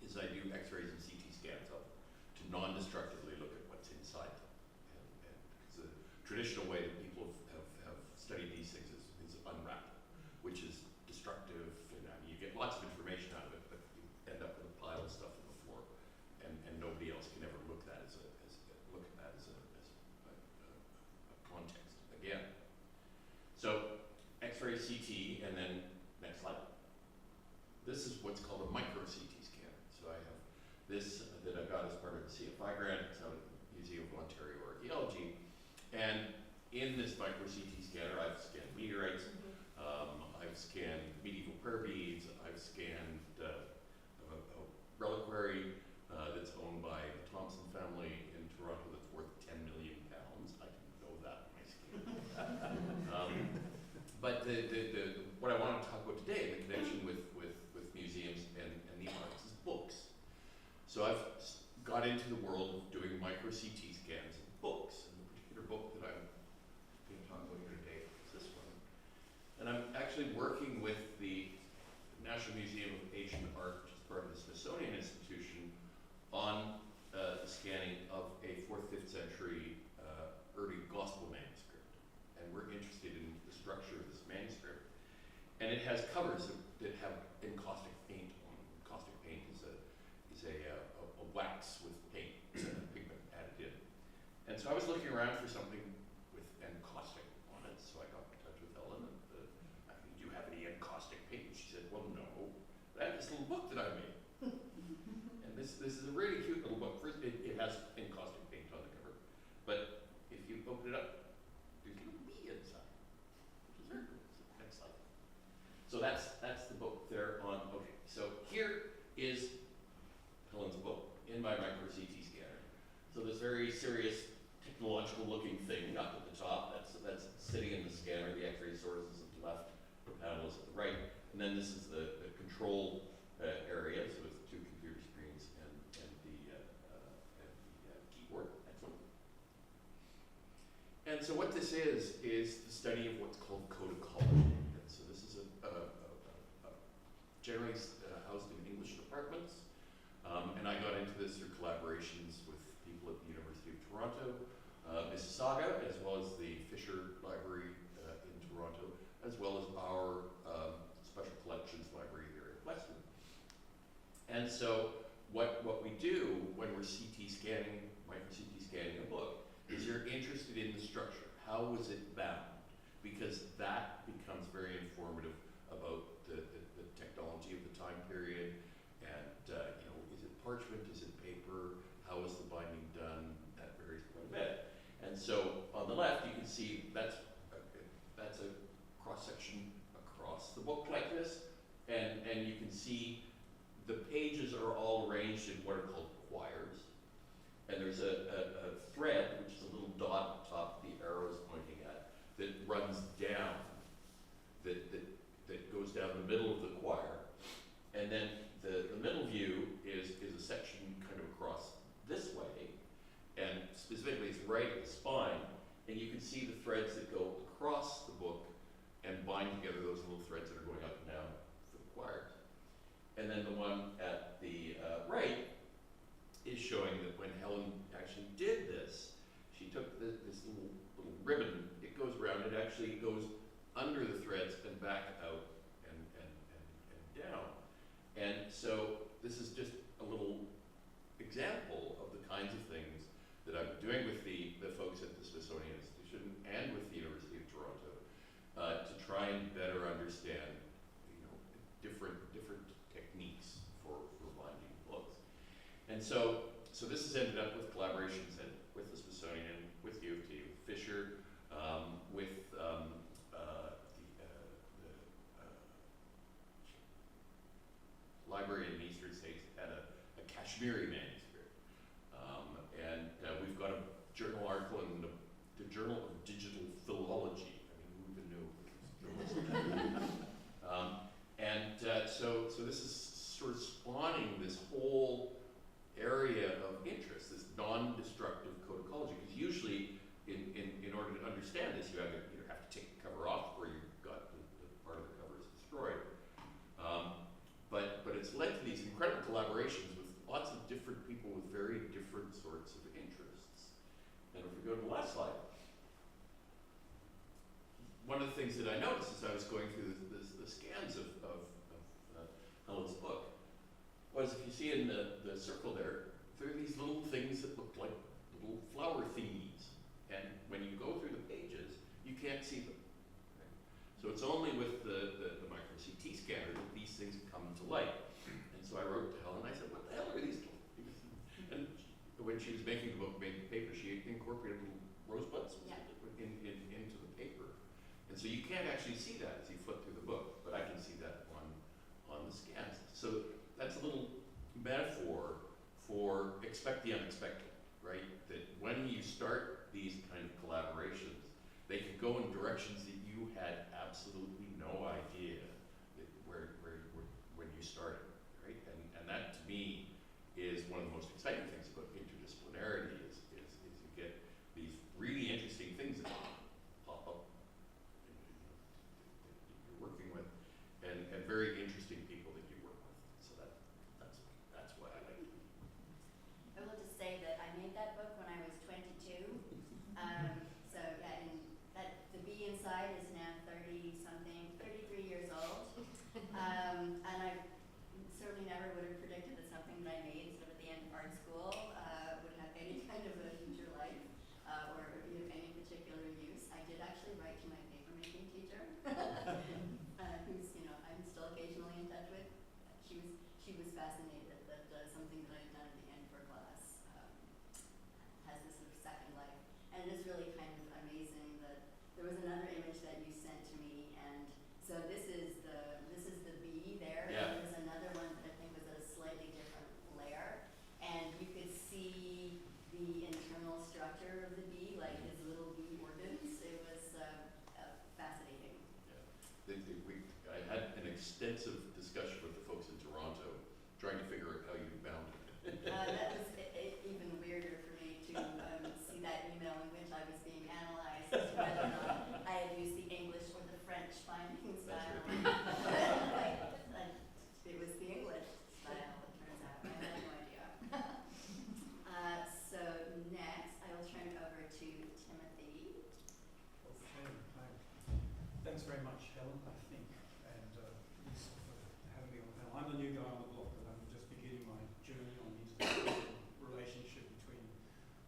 is I do X-rays and CT scans of them to non-destructively look at what's inside them. And because the traditional way that people have studied these things is unwrap, which is destructive, and you get lots of information out of it, but you end up with a pile of stuff on the floor, and nobody else can ever look at that as a context again. So X-ray CT, and then next slide. This is what's called a micro CT. CFI grant. It's out at the Museum of Ontario Archaeology. And in this micro CT scanner, I've scanned meteorites, I've scanned medieval prayer beads, I've scanned a reliquary that's owned by the Thompson family in Toronto that's worth £10 million. I didn't know that when I scanned it. But what I want to talk about today, the connection with museums and the arts, is books. So I've got into the world of doing micro CT scans of books, and the particular book that I'm going to talk about here today is this one. And I'm actually working with the National Museum of Asian Art, which is part of the Smithsonian Institution, on the scanning of a 4th, 5th century early gospel manuscript. And we're interested in the structure of this manuscript. And it has covers that have encaustic paint on them. Encaustic paint is a wax with paint, pigment added in. And so I was looking around for something with encaustic on it, so I got in touch with Helen and I mean, do you have any encaustic paint? And she said, well, no, I have this little book that I made. And this is a really cute little book. First, it has encaustic paint on the cover, but if you open it up, there's a little bee inside, which is very cool. So next slide. So that's the book there on, okay, so here is Helen's book in my micro CT scanner. So this very serious technological looking thing up at the top, that's sitting in the scanner, the X-ray source is at the left, the panel is at the right, and then this is the control area, so it's the 2 computer screens and the keyboard. Excellent. And so what this is the study of what's called codicology. And so this is generally housed in English departments. And I got into this through collaborations with people at the University of Toronto, Mississauga, as well as the Fisher Library in Toronto, as well as our Special Collections Library here at Western. And so what we do when we're CT scanning, micro CT scanning a book, is you're interested in the structure. How was it bound? Because that becomes very informative about the technology of the time period, and you know, is it parchment, is it paper, how is the binding done? That varies quite a bit. And so on the left, you can see that's a cross section across the book like this, and you can see the pages are all arranged in what are called quires, and there's a thread, which is a little dot on top the arrow is pointing at, that runs down, that goes down the middle of the quire, and then the middle view is a section kind of across this way, and specifically it's right at the spine, and you can see the threads that go across the book and bind together those little threads that are going up and down the quires. And then the one at the right is showing that when Helen actually did this, she took this little ribbon, it goes around, it actually goes under the threads and back out and down. And so this is just a little example of the kinds of things that I've been doing with the folks at the Smithsonian Institution and with the University of Toronto to try and better understand, you know, different techniques for binding books. And so this has ended up with collaborations with the Smithsonian, with U of T, with Fisher, with the library in the Eastern States had a Kashmiri manuscript. And we've got a journal article in the Journal of Digital Philology. I mean, who even knew? So this is sort of spawning this whole area of interest, this non-destructive codicology. Because usually, in order to understand this, you either have to take the cover off, or you've got the part of the cover is destroyed. But it's led to these incredible collaborations with lots of different people with very different sorts of interests. And if we go to the last slide, one of the things that I noticed as I was going through the scans of Helen's book was, if you see in the circle there are these little things that look like little flower thingies. And when you go through the pages, you can't see them. Right? So it's only with the micro CT scanner that these things come to light. And so I wrote to Helen, I said, what the hell are these little things? And when she was making the book, made paper, she incorporated little rosebuds Yeah. into the paper. And so you can't actually see that as you flip through the book, but I can see that on the scans. So that's a little metaphor for expect the unexpected, right? That when you start these kind of collaborations, they can go in directions that you had absolutely no idea that when you started, right? And that to me is one of the most exciting things about interdisciplinarity is you get these really interesting things that pop up that you're working with, and very interesting people that you work with. So that's why I like it. I will just say that I made that book when I was 22. So yeah, and that the bee inside is now 33 years old. And I certainly never would have predicted that something that I made sort of at the end of art school would have any kind of a future life or be of any particular use. I did actually write to my papermaking teacher, who's, I'm still occasionally in touch with. She was fascinated that something that I had done at the end of her class has this sort of second life. And it is really kind of amazing that there was another image that you sent to me, and so this is the bee there. Yeah. And there's another one that I think was at a slightly different layer, and you could see the internal structure of the bee, like his little bee organs. It was fascinating. I had an extensive discussion with the folks in Toronto trying to figure out how you bound it. That was even weirder for me to see that email in which I was being analyzed as to whether or not I had used the English or the French binding style. It was the English style, it turns out. I had no idea. So next, I will turn it over to Timothy. Okay, hi. Thanks very much, Helen, I think, and Lisa for having me on the panel. I'm the new guy on the block, but I'm just beginning my journey on the international relationship between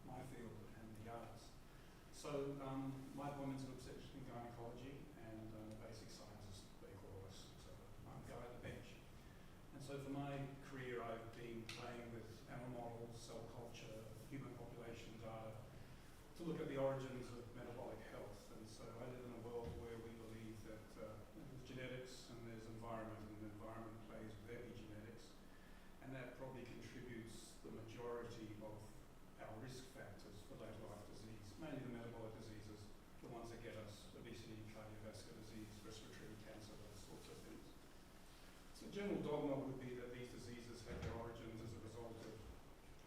my field and the arts. So my appointment's in obstetrics and gynecology, and basic sciences, they call us. So I'm a guy at the bench. And so for my career, I've been playing with animal models, cell culture, human population data, to look at the origins of metabolic health. And so I live in a world where we believe that there's genetics and there's environment, and the environment plays with epigenetics, and that probably contributes the majority of our risk factors for later life disease, mainly the metabolic diseases, the ones that get us obesity, cardiovascular disease, respiratory cancer, those sorts of things. So general dogma would be that these diseases have their origins as a result of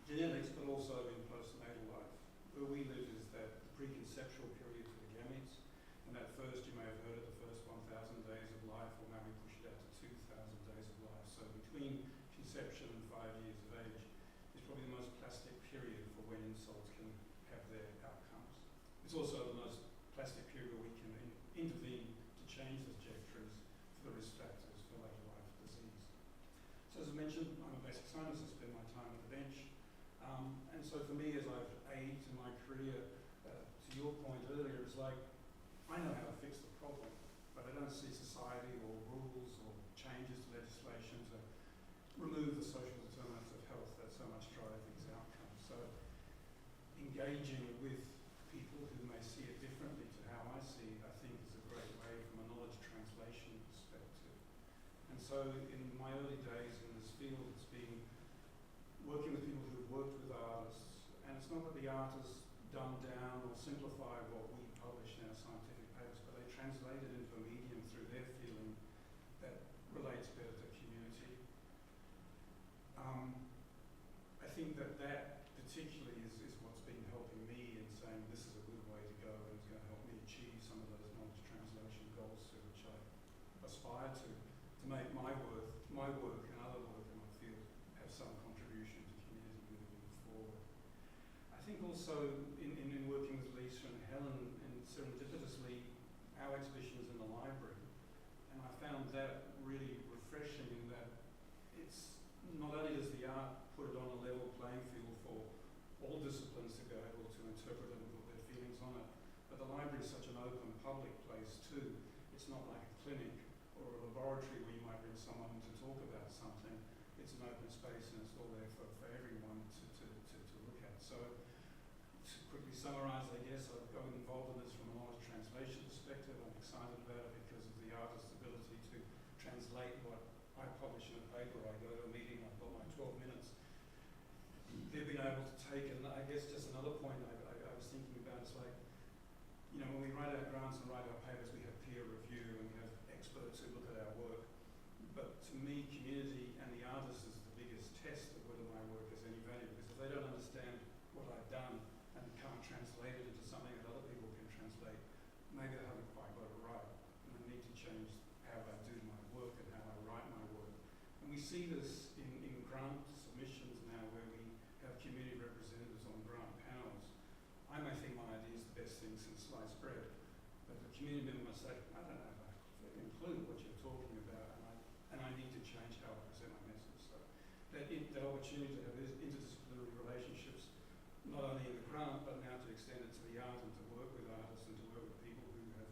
genetics, but also in postnatal life. Where we live is that the preconceptual period for the gametes, and that first, you may have heard of the first 1,000 days of life, or now we push it out to 2,000 days of life. So between conception and 5 years of age is probably the most plastic period for when insults can have their outcomes. It's also the most plastic period where we can intervene to change the trajectories for the risk factors for later life disease. So as I mentioned, I'm a basic scientist, I spend my time at the bench. And so for me, as I've aged in my career, to your point earlier, it's like, I know how to fix the problem, but I don't see society or rules or changes to legislation to remove the social determinants of health that so much drive these outcomes. So engaging with people who may see it differently to how I see it, I think is a great way from a knowledge translation perspective. And so in my early days in this field, it's been working with people who've worked with artists, and it's not that the artists dumb down or simplify what we publish in our scientific papers, but they translate it into a medium through their feeling that relates better to community. I think that particularly is what's been helping me in saying this is a good way to go, and it's going to help me achieve some of those knowledge translation goals to which I aspire to make my work and other work in my field have some contribution to community moving forward. I think also in working with Lisa and Helen, and serendipitously, our exhibition is in the library, and I found that really refreshing in that it's not only does the art put it on a level playing field for all disciplines to be able to interpret it and put their feelings on it, but the library is such an open public place too. It's not like a clinic or a laboratory where you might bring someone to talk about something. It's an open space and it's all there for everyone to look at. So summarise, I guess, I've got involved in this from a knowledge translation perspective. I'm excited about it because of the artist's ability to translate what I publish in a paper. I go to a meeting, I've got my 12 minutes. They've been able to take it, and I guess just another point I was thinking about is like, you know, when we write our grants and write our papers, we have peer review and we have experts who look at our work. But to me, community and the artist is the biggest test of whether my work has any value, because if they don't understand what I've done and can't translate it into something that other people can translate, maybe I haven't quite got it right. And I need to change how I do my work and how I write my work. And we see this in grant submissions now, where we have community representatives on grant panels. I may think my idea is the best thing since sliced bread, but the community member must say, I don't know if I fully include what you're talking about, and I need to change how I present my message. So that opportunity to have these interdisciplinary relationships, not only in the grant, but now to extend it to the art and to work with artists and to work with people who have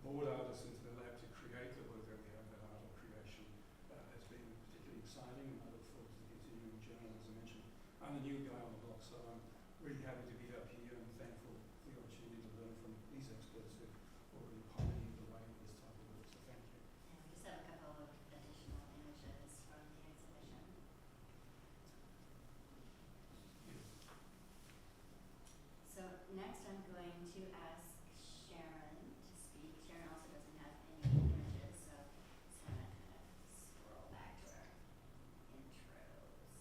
brought artists into the lab to create the work that we have, that art of creation, has been particularly exciting, and I look forward to the continuing journey. As I mentioned, I'm the new guy on the block, so I'm really happy to be up here and thankful for the opportunity to learn from these experts who've already pioneered the way with this type of work. So thank you. And we just have a couple of additional images from the exhibition. So next I'm going to ask Sharon to speak. Sharon also doesn't have any images, so just going to kind of scroll back to our intro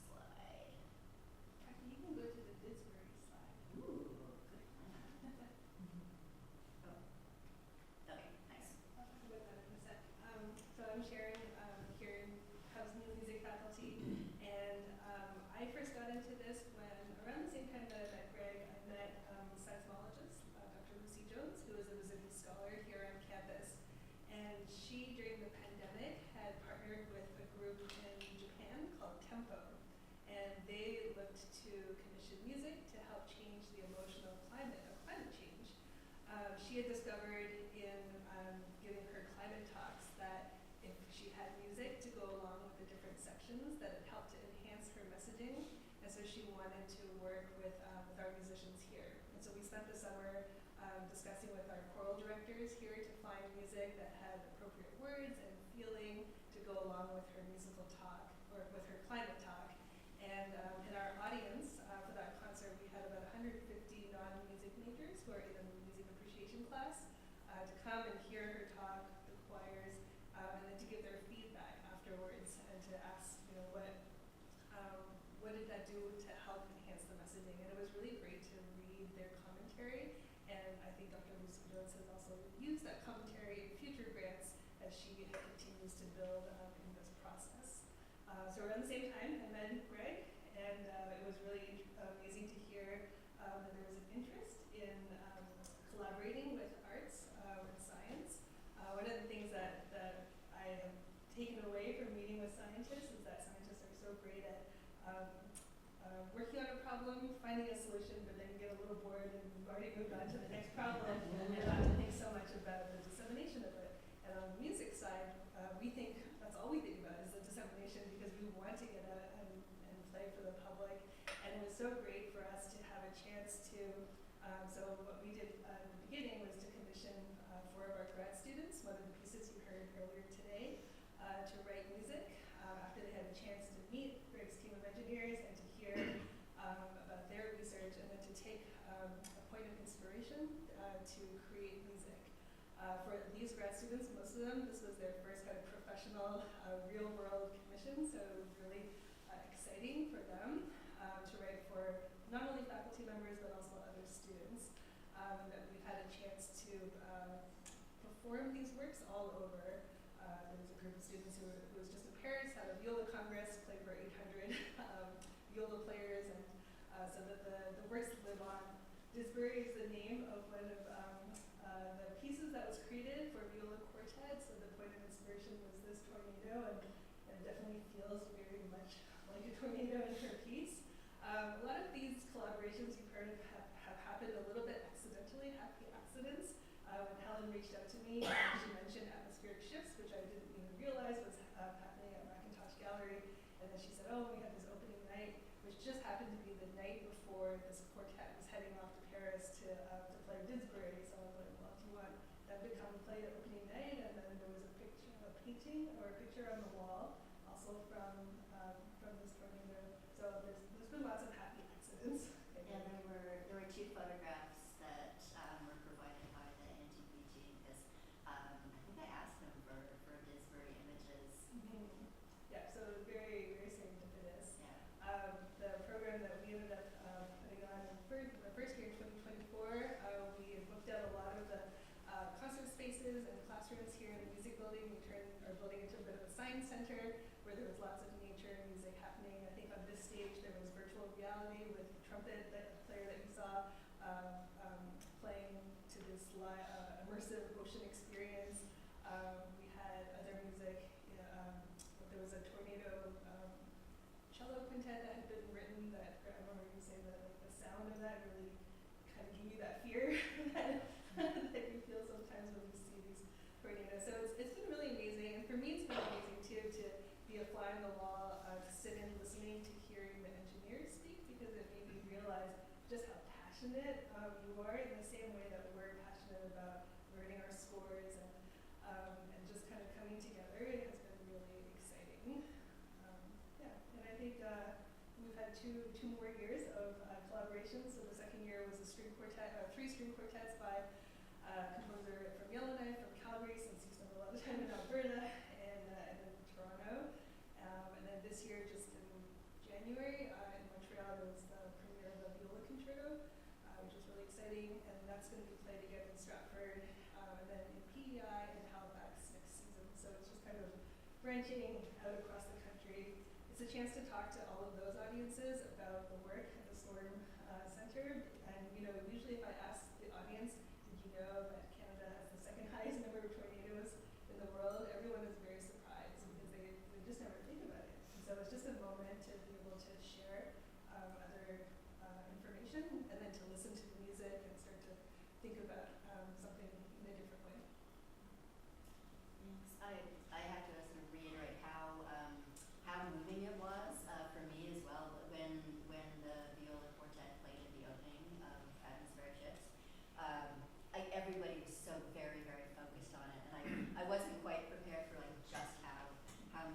slide. Actually, you can go to the Disbury slide. Ooh, good plan. Oh, okay, nice. I'll talk about that in a sec. So I'm Sharon, here in Housing and Music faculty, and I first got into this when, around the same time that I met Greg, I met seismologist, Dr. Lucy Jones, who is a visiting scholar here on campus, and she, during the pandemic, had partnered with a group in Japan called Tempo, and they looked to commission music to help change the emotional climate of climate change. She had discovered in giving her climate talks that if she had music to go along with the different sections, that it helped to enhance her messaging, and so she wanted to work with our musicians here. And so we spent the summer discussing with our choral directors here to find music that had appropriate words and feeling to go along with her musical talk, or with her climate talk. And in our audience for that concert, we had about 150 non-music majors who are in a music appreciation class to come and hear her talk, the choirs, and then to give their feedback afterwards and to ask, you know, what did that do to help enhance the messaging? And it was really great to read their commentary, and I think Dr. Lucy Jones has also used that commentary in future grants as she continues to build in this process. So around the same time, I met Greg, and it was really amazing to hear that there was an interest in collaborating with arts and science. One of the things that I have taken away from meeting with scientists is that scientists are so great at working on a problem, finding a solution, but then you get a little bored and you've already moved on to the next problem and not to think so much about the dissemination of it. And on the music side, we think that's all we think about is the dissemination, because we want to get out and play for the public. And it was so great for us to have a chance to, so what we did at the beginning was to commission 4 of our grad students, one of the pieces you heard earlier today, to write music after they had a chance to meet Greg's team of engineers and to hear about their research, and then to take a point of inspiration to create music. For these grad students, most of them, this was their first kind of professional, real-world commission, so it was really exciting for them to write for not only faculty members but also other students. And that we've had a chance to perform these works all over. There was a group of students who was just in Paris, had a viola congress, played for 800 viola players, and so that the works live on. Disbury is the name of one of the pieces that was created for viola quartet, so the point of inspiration was this tornado, and it definitely feels very much like a tornado in her piece. A lot of these collaborations you've heard of have happened a little bit accidentally, happy accidents. When Helen reached out to me, she mentioned atmospheric shifts, which I didn't even realize was happening at McIntosh Gallery, and then she said, oh, we have this opening night, which just happened to be the night before this quartet was heading off to Paris to painting or a picture on the wall, also from this tornado. So there's been lots of happy accidents. Yeah, there were two photographs that were provided by the NTPG because I think I asked them for Disbury images. Mm-hmm. Yeah, so very, very serendipitous. Yeah. The program that we ended up putting on the first year, 2024, we booked out a lot of the concert spaces and classrooms here in the music building. We turned our building into a bit of a science center where there was lots of nature and music happening. I think on this stage there was virtual reality with the trumpet player that you saw playing to this immersive ocean experience. We had other music. There was a tornado cello quintet that had been written that I remember you saying that like the sound of that really kind of gave you that fear that you feel sometimes when you see these tornadoes. So it's been really amazing, and for me it's been amazing too to be a fly on the wall, to sit in listening to hearing the engineers speak, because it made me realize just how passionate you are in the same way that we're passionate about learning our scores and just kind of coming together. It has been really exciting. Yeah, and I think we've had two more years of collaboration. So the second year was a string quartet, 3 string quartets by a composer from Yellowknife, from Calgary, since he spent a lot of time in Alberta and in Toronto. And then this year, just in January, in Montreal, there was the premiere of the viola concerto, which was really exciting, and that's going to be played again in Stratford, and then in PEI and Halifax next season. So it's just kind of branching out across the country. It's a chance to talk to all of those audiences about the work at the Storm Center. And usually if I ask the audience, did you know that Canada has the second highest number of tornadoes in the world? Everyone is very surprised because they just never think about it. And so it's just a moment to be able to share other information, and then to listen to the music and start to think about something in a different way. Yes, I have to sort of reiterate how moving it was for me as well when the viola quartet played at the opening of Atmospheric Shifts. Everybody was so very, very focused on it, and I wasn't quite prepared for like just how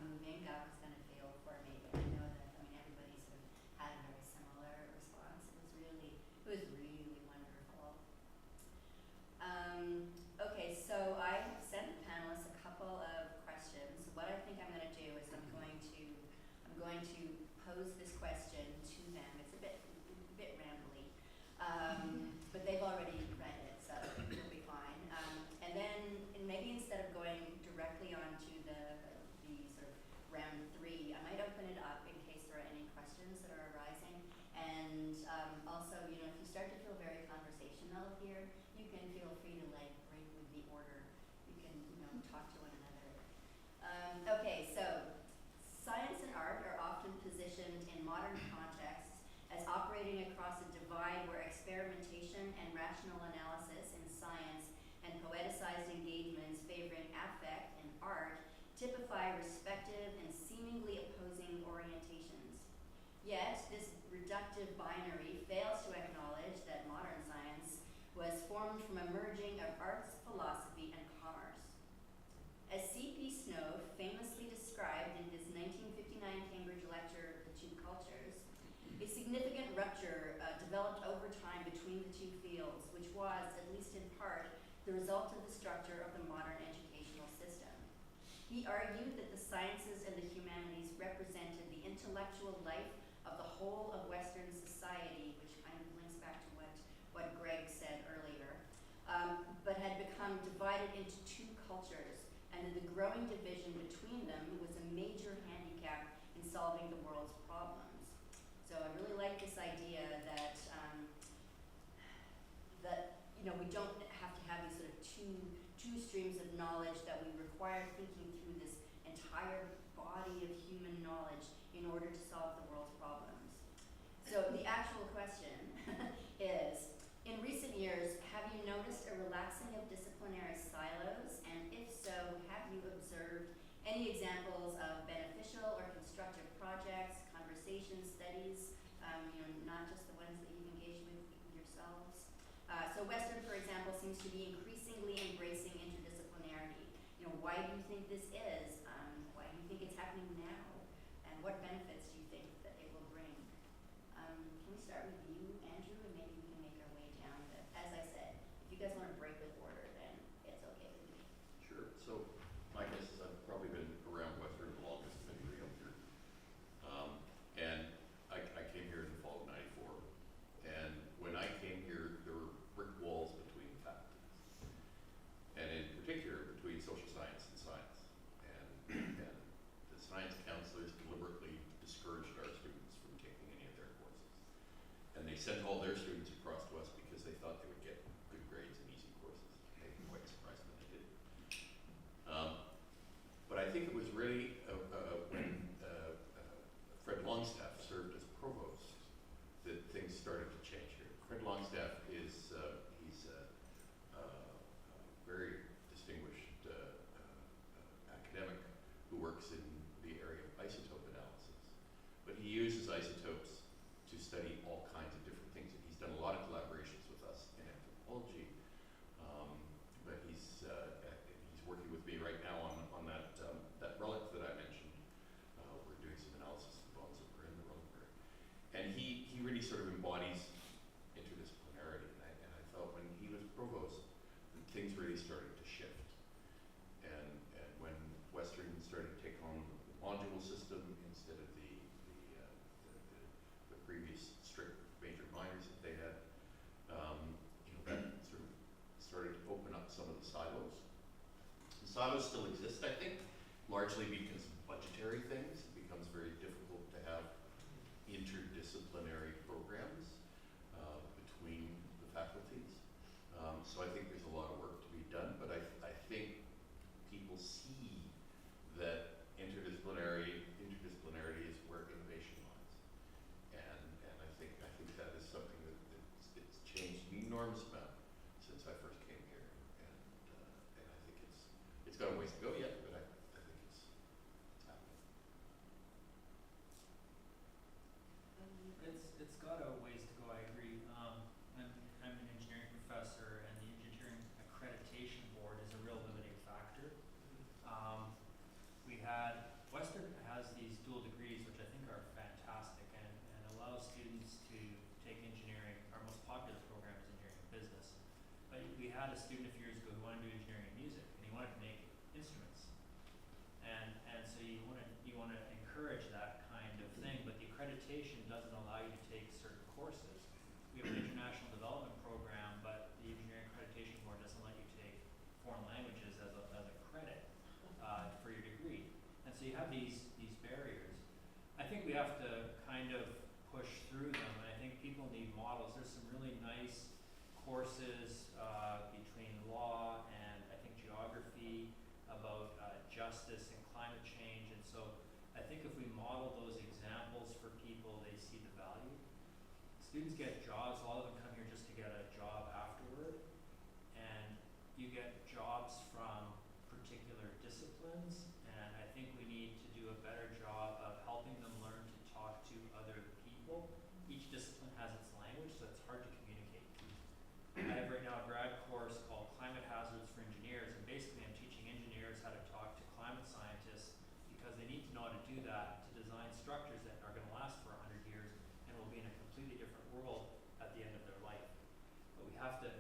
moving that was going to feel for me. But I know that everybody sort of had a very similar response. It was really wonderful. Okay, so I have sent the panelists a couple of questions. What I think I'm going to do is I'm going to pose this question to them. It's a bit rambly, but they've already read it, so it'll be fine. And then maybe instead of going directly onto the sort of round 3, I might open it up in case there are any questions that are arising. And also, if you start to feel very conversational here, you can feel free to like break with the order. You can talk to one another. Okay, so science and art are often positioned in modern contexts as operating across a divide where experimentation and rational analysis in science and poeticized engagements favoring affect and art typify respective and seemingly opposing orientations. Yet, this reductive binary fails to acknowledge that modern science was formed from a merging of arts, philosophy, and commerce. As C.P. Snow famously described in his 1959 Cambridge lecture, The Two Cultures, a significant rupture developed over time between the two fields, which was, at least in part, the result of the structure of the modern educational system. He argued that the sciences and the humanities represented the intellectual life of the whole of Western society, which kind of links back to what Greg said earlier, but had become divided into two cultures, and that the growing division between them was a major handicap in solving the world's problems. So I really like this idea that we don't have to have these sort of two streams of knowledge, that we require thinking through this entire body of human knowledge in order to solve the world's problems. So the actual question is, in recent years, have you noticed a relaxing of disciplinary silos? And if so, have you observed any examples of beneficial or constructive projects, conversations, studies, not just the ones that you've engaged with yourselves? So Western, for example, seems to be increasingly embracing interdisciplinarity. why do you think this is? Why do you think it's happening now? And what benefits do you think that it will bring? Can we start with you, Andrew, and maybe we can make our way down? But as I said, if you guys want to break with order, then it's okay with me. Sure. So my guess is I've probably been around Western the longest of anybody up here. And I came here in the fall of '94. And when I came here, there were brick walls between faculties. And in particular, between social science and science. And the science counselors deliberately discouraged our students from taking any of their courses. And they sent all their students across to us because they thought they would get good grades and easy courses. They were quite surprised when they did. But I think it was really when Fred Longstaff served as provost that things started to change here. Fred Longstaff is he's a very distinguished academic who works in the area of isotope analysis. But he uses isotopes to study all kinds of different things. And he's done a lot of collaborations with us in anthropology. But he's working with me right now on that relic that I mentioned. We're doing some analysis of the bones that were in the reliquary. And he really sort of embodies interdisciplinarity. And I felt when he was provost, that things really started to shift. And when Western started to take on the module system instead of the previous strict major minors that they had, that sort of started to open up some of the silos. The silos still exist, I think, largely because of budgetary things. It becomes very difficult to have interdisciplinary programs between the faculties. So I think there's a lot of work to be done, but I think people see that interdisciplinarity is where innovation lies. And I think that is something it's changed an enormous amount since I first came here. And I think it's got a ways to go yet, but I think it's happening. It's got a ways to go, I agree. I'm an engineering professor, and the Engineering Accreditation Board is a real limiting factor. Western has these dual degrees, which I think are fantastic, and allows students to take engineering. Our most popular program is engineering and business. But we had a student a few years ago who wanted to do engineering and music, and he wanted to make instruments. And so you want to encourage that kind of thing, but the accreditation doesn't allow you to take certain courses. We have an international development program, but the Engineering Accreditation Board doesn't let you take foreign languages as a credit for your degree. And so you have these barriers. I think we have to kind of push through them, and I think people need models. There's some really nice courses between law and I think geography about justice and climate change, and so I think if we model those examples for people, they see the value. Students get jobs, a lot of them come here just to get a job afterward, and you get jobs from particular disciplines, and I think we need to do a better job of helping them learn to talk to other people. Each discipline has its language, so it's hard to communicate. I have right now a grad course called Climate Hazards for Engineers, and basically I'm teaching engineers how to talk to climate scientists because they need to know how to do that to design structures that are going to last for 100 years and will be in a completely different world at the end of their life. But we have to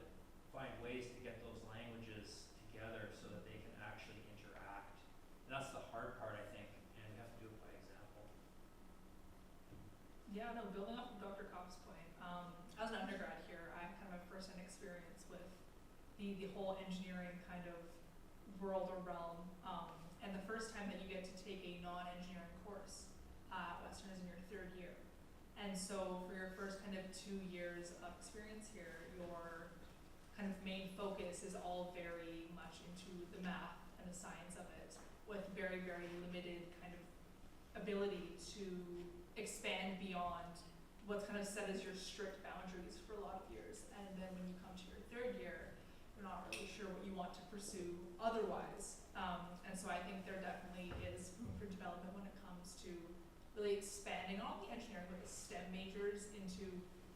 find ways to get those languages together so that they can actually interact. And that's the hard part, I think, and we have to do it by example. Yeah, no, building off of Dr. Kopp's point, as an undergrad here, I had kind of a first-hand experience with the whole engineering kind of world or realm. And the first time that you get to take a non-engineering course at Western is in your third year. And so for your first kind of 2 years of experience here, your kind of main focus is all very much into the math and the science of it, with very, very limited kind of ability to expand beyond what's kind of set as your strict boundaries for a lot of years. And then when you come to your third year, you're not really sure what you want to pursue otherwise. And so I think there definitely is room for development when it comes to really expanding on the engineering with the STEM majors into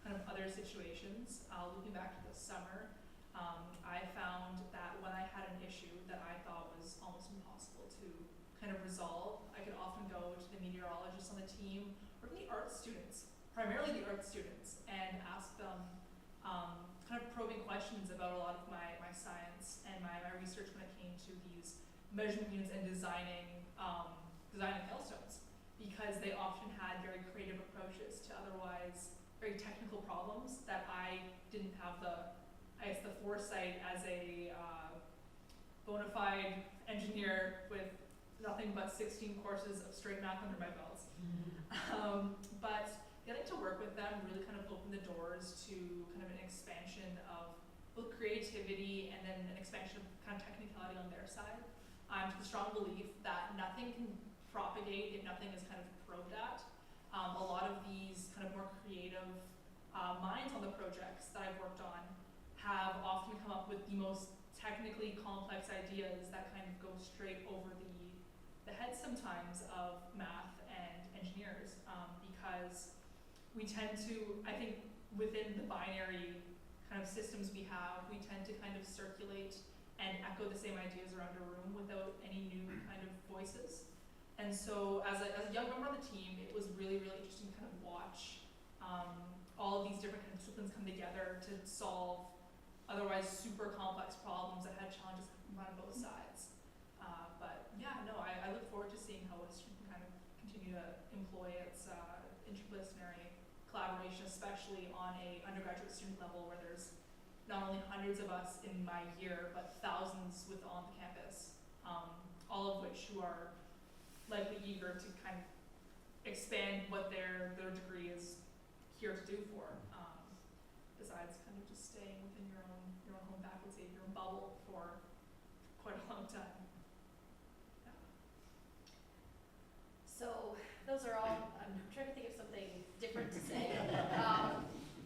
kind of other situations. Looking back to the summer, I found that when I had an issue that I thought was almost kind of resolve, I could often go to the meteorologists on the team or the art students, primarily the art students, and ask them kind of probing questions about a lot of my science and my research when it came to these measurement units and designing hailstones, because they often had very creative approaches to otherwise very technical problems that I didn't have the foresight as a bona fide engineer with nothing but 16 courses of straight math under my belt. But getting to work with them really kind of opened the doors to kind of an expansion of both creativity and then an expansion of kind of technicality on their side. To the strong belief that nothing can propagate if nothing is kind of probed at. A lot of these kind of more creative minds on the projects that I've worked on have often come up with the most technically complex ideas that kind of go straight over the head sometimes of math and engineers, because we tend to, I think within the binary kind of systems we have, we tend to kind of circulate and echo the same ideas around a room without any new kind of voices. And so as a young member of the team, it was really, really interesting to kind of watch all of these different kind of disciplines come together to solve otherwise super complex problems that had challenges on both sides. But yeah, no, I look forward to seeing how Western can kind of continue to employ its interdisciplinary collaboration, especially on a undergraduate student level where there's not only hundreds of us in my year, but thousands on the campus, all of which who are likely eager to kind of expand what their degree is here to do for, besides kind of just staying within your own home faculty, your own bubble for quite a long time. Yeah. So those are all, I'm trying to think of something different to say.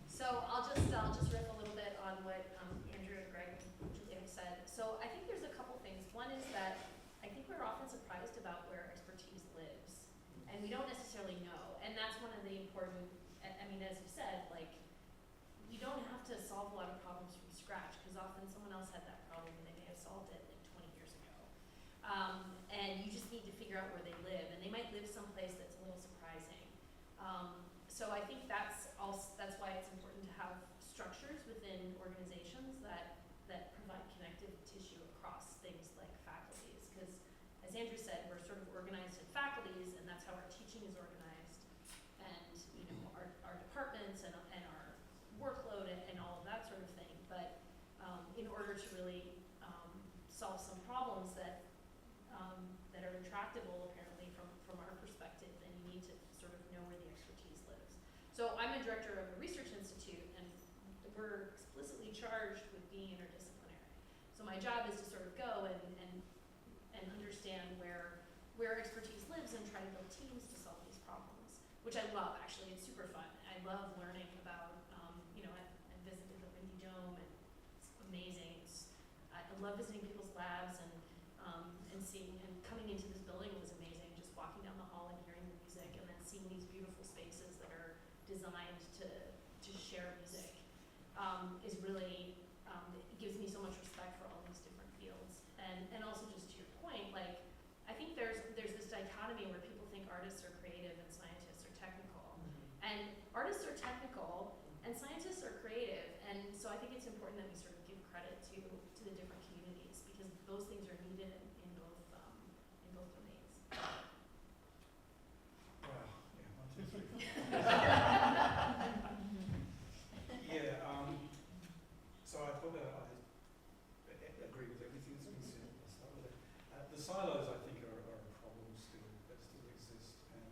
So I'll just riff a little bit on what Andrew and Greg and Julia have said. So I think there's a couple things. One is that I think we're often surprised about where expertise lives, and we don't necessarily know. And that's one of the important, I mean, as you said, like, you don't have to solve a lot of problems from scratch, because often someone else had that problem and they may have solved it like 20 years ago. And you just need to figure out where they live, and they might live someplace that's a little surprising. So I think that's why it's important to have structures within organizations that provide connective tissue across things like faculties, because as Andrew said, we're sort of organized in faculties, and that's how our teaching is organized, and our departments and our workload and all of that sort of thing. But in order to really solve some problems that are intractable apparently from our perspective, then you need to sort of know where the expertise lives. So I'm a director of a research institute, and we're explicitly charged with being interdisciplinary. So my job is to sort of go and understand where expertise lives and try to build teams to solve these problems, which I love, actually. It's super fun. I love learning about, I visited the Windy Dome, and it's amazing. I love visiting people's labs and seeing, and coming into this building was amazing, just walking down the hall and hearing the music, and then seeing these beautiful spaces that are designed to share music is really, it gives me so much respect for all these different fields. And also, just to your point, like, I think there's this dichotomy where people think artists are creative and scientists are technical. And artists are technical and scientists are creative, and so I think it's important that we sort of give credit to the different communities, because those things are needed in both domains. Wow, yeah, 1, 2, 3, 4. Yeah, so I thought that I agree with everything that's been said. I'll start with that. The silos, I think, are a problem still, that still exist, and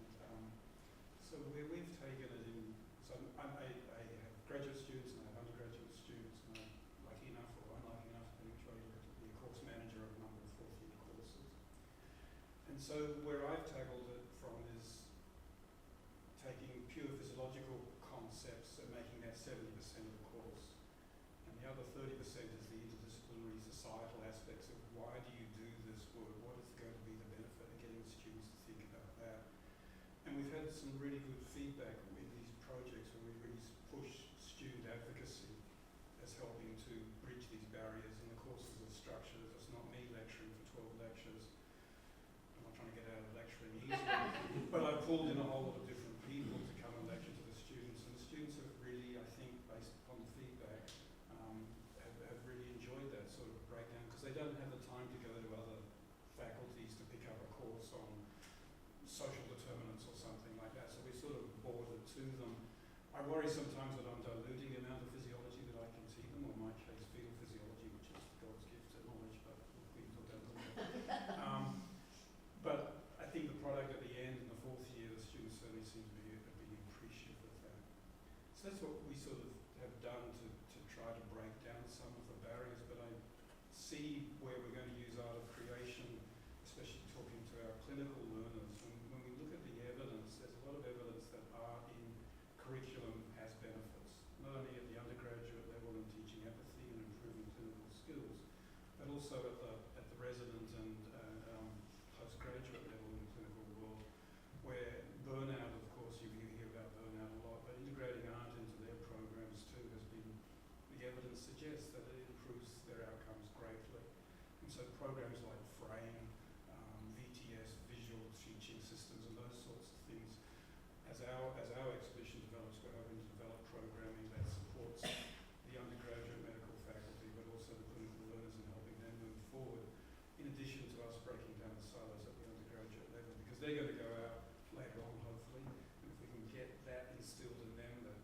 so where we've taken it in, so I have graduate students and I have undergraduate students, and I'm lucky enough, or unlucky enough, depending which way you look, to be a course manager of a number of fourth-year courses. And so where I've tackled it from is taking pure physiological concepts and making that 70% of the course. And the other 30% is the interdisciplinary societal aspects of why do you do this work? What is going to be the benefit of getting students to think about that? And we've had some really good feedback in these projects where we really push student advocacy as helping to bridge these barriers, and the courses are structured. It's not me lecturing for 12 lectures. I'm not trying to get easily. But I pulled in a whole lot of different people to come and lecture to the students, and the students have really, I think, based upon the feedback, have really enjoyed that sort of breakdown, because they don't have the time to go to other faculties to pick up a course on social determinants or something like that, so we sort of brought it to them. I worry sometimes that I'm diluting the amount of physiology that I can teach them, or in my case, fetal physiology, which is God's gift to knowledge, but we can talk about that a little bit. But I think the product at the end, in the fourth year, the students certainly seem to be appreciative of that. So that's what we sort of have done to try to break down some of the barriers, but I see where we're going to use art of creation, especially talking to our clinical learners. When we look at the evidence, there's a lot of evidence that art in curriculum has benefits, not only at the undergraduate level in teaching empathy and improving clinical skills, but also at the resident and postgraduate level in the clinical world, where burnout, of course, you hear about burnout a lot, but integrating art into their programs too has been, the evidence suggests that it improves their outcomes greatly. And so programs like Frame, VTS, visual teaching systems, and those sorts of things, as our exhibition develops, we're hoping to develop programming that supports the undergraduate medical faculty, but also the clinical learners in helping them move forward, in addition to us breaking down the silos at the undergraduate level, because they're going to go out later on, hopefully, and if we can get that instilled in them, that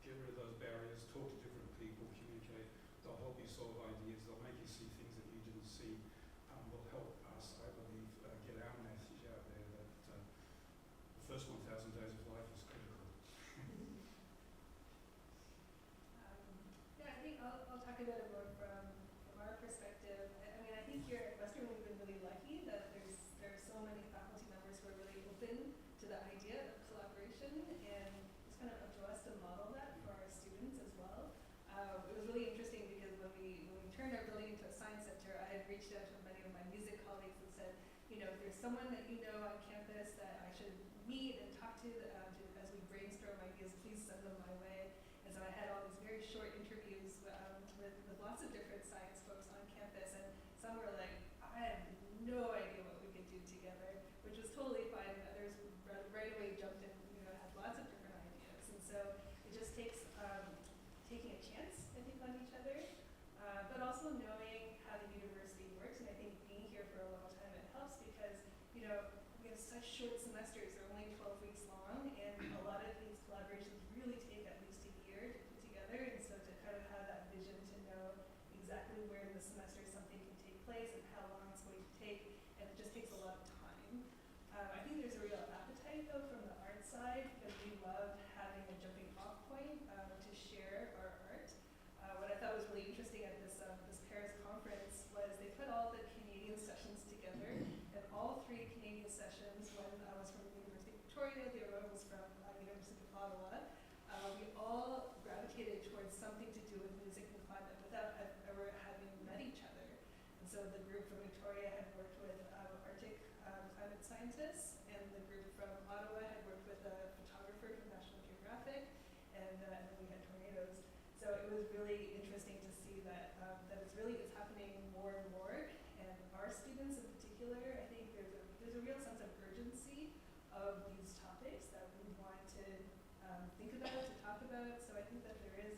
get rid of those barriers, talk to different people, communicate, they'll help you solve ideas, they'll make you see things that you didn't see, will help us, I believe, get our message out there that the first 1,000 days of life is critical. Yeah, I think I'll talk a bit more from our perspective. I mean, I think here at Western we've been really lucky that there are so many faculty members who are really open to the idea of collaboration, and it's kind of up to us to model that for our students as well. It was really interesting because when we turned our building into a science center, I had reached out to many of my music colleagues and said, you know, if there's someone that you know on campus that I should meet and talk to as we brainstorm ideas, please send them my way. And so I had all these very short interviews with lots of different science folks on campus, and some were like, I have no idea what we could do together, which was totally fine, and others right away jumped in, you know, had lots of different ideas. And so it just takes taking a chance, I think, on each other, but also knowing how the university works. And I think being here for a long time, it helps because, you know, we have such short semesters, they're only 12 weeks long, and a lot of these collaborations really take at least a year to put together. And so to kind of have that vision to know exactly where in the semester something can take place and how long it's going to take, and it just takes a lot of time. I think there's a real appetite though from the art side, because we love having a jumping off point to share our art. What I thought was really interesting at this Paris conference was they put all the Canadian sessions together, and all 3 Canadian sessions, one was from the University of Victoria, the other one was from University of Ottawa. We all gravitated towards something to do with music and climate without ever having met each other. And so the group from Victoria had worked with Arctic climate scientists, and the group from Ottawa had worked with a photographer from National Geographic, and then we had tornadoes. So it was really interesting to see that it's happening more and more, and our students in particular, I think there's a real sense of urgency of these topics that we want to think about, to talk about. So I think that there is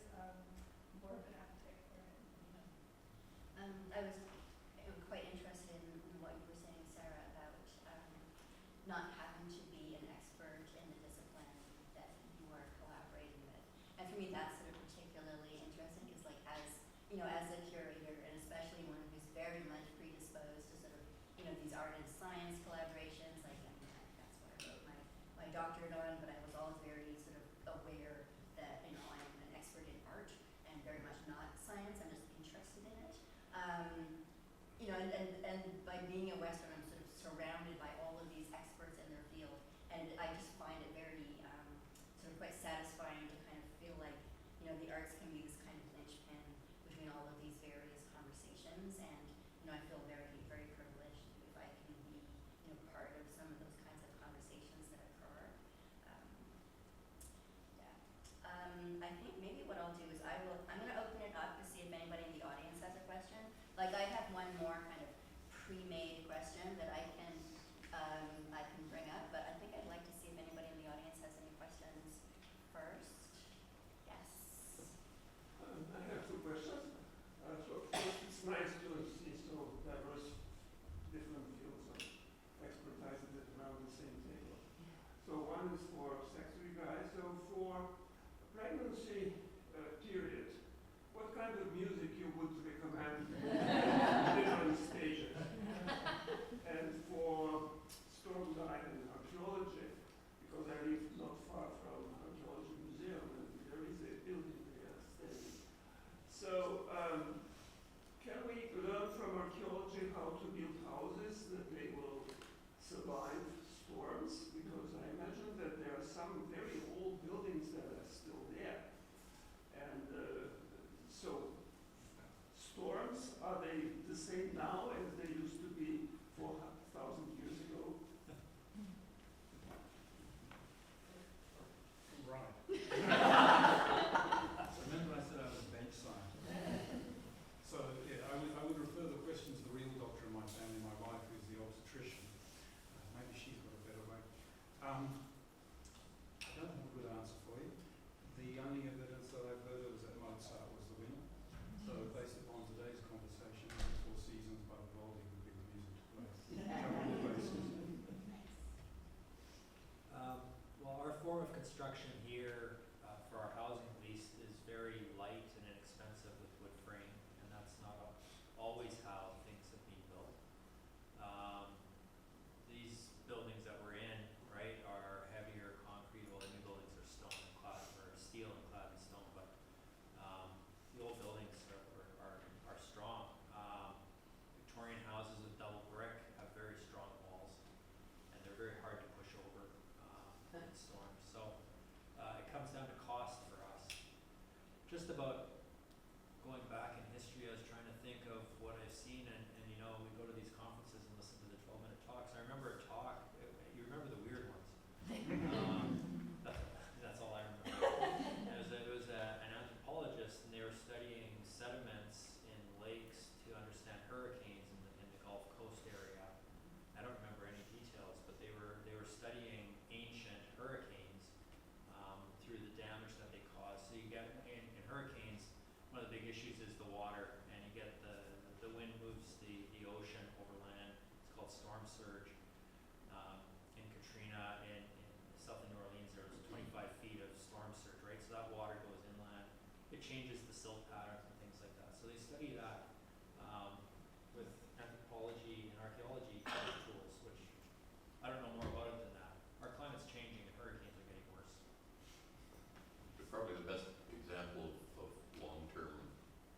more of an appetite for it. I was quite interested in what you were saying, Sarah, about not having to be an expert in the discipline that you are collaborating with. And for me, that's sort of particularly interesting because, like, as a curator, and especially one who's very much predisposed to sort of, these art and science collaborations, like, that's what I wrote my doctorate on, but I was always very sort of aware that, I'm an expert in art and very much not science, I'm just interested in it. And by being a Western, I'm sort of surrounded by all of these experts in their field, and I just find it very sort of quite satisfying to kind of feel like, the arts can be this kind of linchpin between all of these various conversations, and, I feel very, very privileged if I can be, part of some of those kinds of conversations that occur. I think maybe what I'll do is I'm going to open it up to see if anybody in the audience has a question. Like, I have one more kind of pre-made question that I can I can bring up, but I think I'd like to see if anybody in the audience has any questions first. Yes. I have two questions. So first, it's nice to see so diverse different fields of expertise that around the same table. So one is for sexual guys. So for pregnancy period, what kind of music you would recommend in different stages? And for storm dive and archaeology, because I live not far from Archaeology Museum and there is a building there standing. So can we learn from archaeology how to build houses that they will survive storms? Because I imagine that there are some very old buildings that are still there. And so storms, are they the same now as they used to be 4,000 years ago? Right. Remember I said I was bench side. So yeah, I would refer the question to the real doctor in my family, my wife, who's the obstetrician. Maybe she's got a better way. I don't have a good answer for you. The only evidence that I've heard of is that Mozart was the winner. So based upon today's conversation, the Four Seasons by Vivaldi would be the music to play. Cover all bases. Well, our form of construction here, for our housing at least, is very light and inexpensive with wood frame, and that's not always how things have been built. These buildings that we're in, right, are heavier concrete, well, the new buildings are stone and clad, or steel and clad in stone, but the old buildings are strong. Victorian houses with double brick have very strong walls, and they're very hard to push over in storms. So it comes down to cost for us. Just about going back in history, I was trying to think of what I've seen, and you know, we go to these conferences and listen to the 12-minute talks. I remember a talk, you remember the weird ones. That's all I remember. It was an anthropologist, and they were studying sediments in lakes to understand hurricanes in the Gulf Coast area. I don't remember any details, but they were studying ancient hurricanes through the damage that they cause. So you get in hurricanes, one of the big issues is the water, and you get the wind moves the ocean over land. It's called storm surge. In Katrina in south of New Orleans, there was 25 feet of storm surge, right? So that water goes inland. It changes the silt patterns and things like that. So they study that with anthropology and archaeology tools, which I don't know more about it than that. Our climate's changing and hurricanes are getting worse. But probably the best example of long-term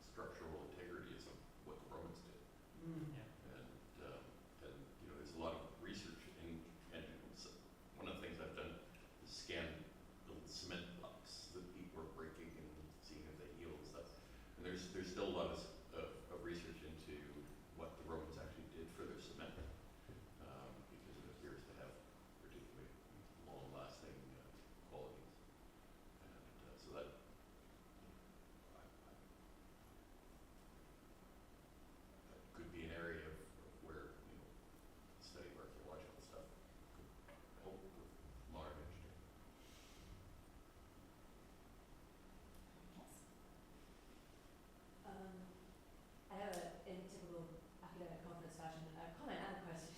structural integrity is what the Romans did. Yeah. And you know, there's a lot of research in, and one of the things I've done is scan little cement blocks that people are breaking and seeing if they heal and stuff. And there's still a lot of research into what the Romans actually did for their cement, because it appears to have particularly long-lasting qualities. And so that could be an area of where, you know, study of archaeological stuff could help with modern engineering. Yes. I have in typical academic conference fashion, a comment and a question.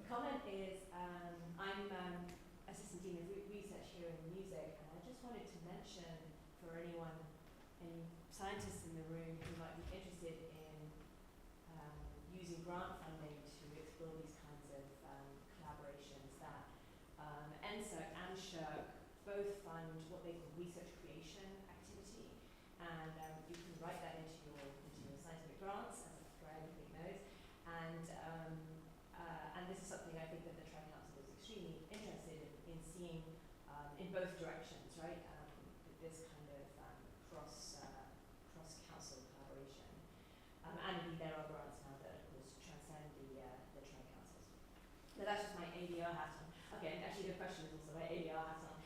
Comment is, I'm assistant dean of research here in music, and I just wanted to mention for anyone, any scientists in the room who might be interested in using grant funding to explore these kinds of collaborations, that NSERC and SHERC both fund what they call research creation activity, and you can write that into your scientific grants, as everybody knows, and this is something I think that the Tri Council is extremely interested in seeing in both directions, right? This kind of cross council collaboration, and indeed there are grants now that of course transcend the Tri Councils. So that's just my ADR hat on. Okay, and actually the question is also my ADR hat on.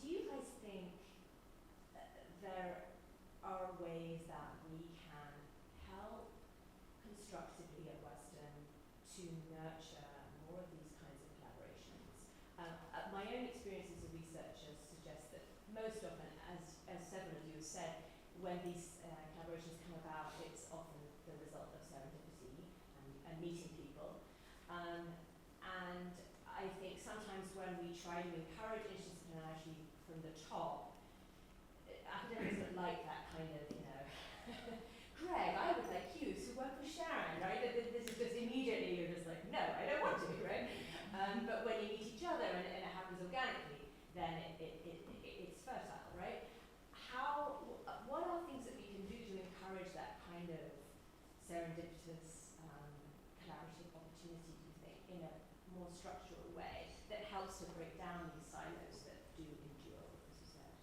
Do you guys think there are ways that we can help constructively at Western to nurture my own experience as a researcher suggests that most often, as several of you have said, when these collaborations come about, it's often the result of serendipity and meeting people. And I think sometimes when we try to encourage interdisciplinarity from the top, academics don't like that kind of, Greg, I would like you to work with Sharon, right? This is just immediately, you're just like, no, I don't want to, right? But when you meet each other and it happens organically, then it's fertile, right? What are things that we can do to encourage that kind of serendipitous, collaborative opportunity, do you think, in a more structural way that helps to break down these silos that do endure, as you said?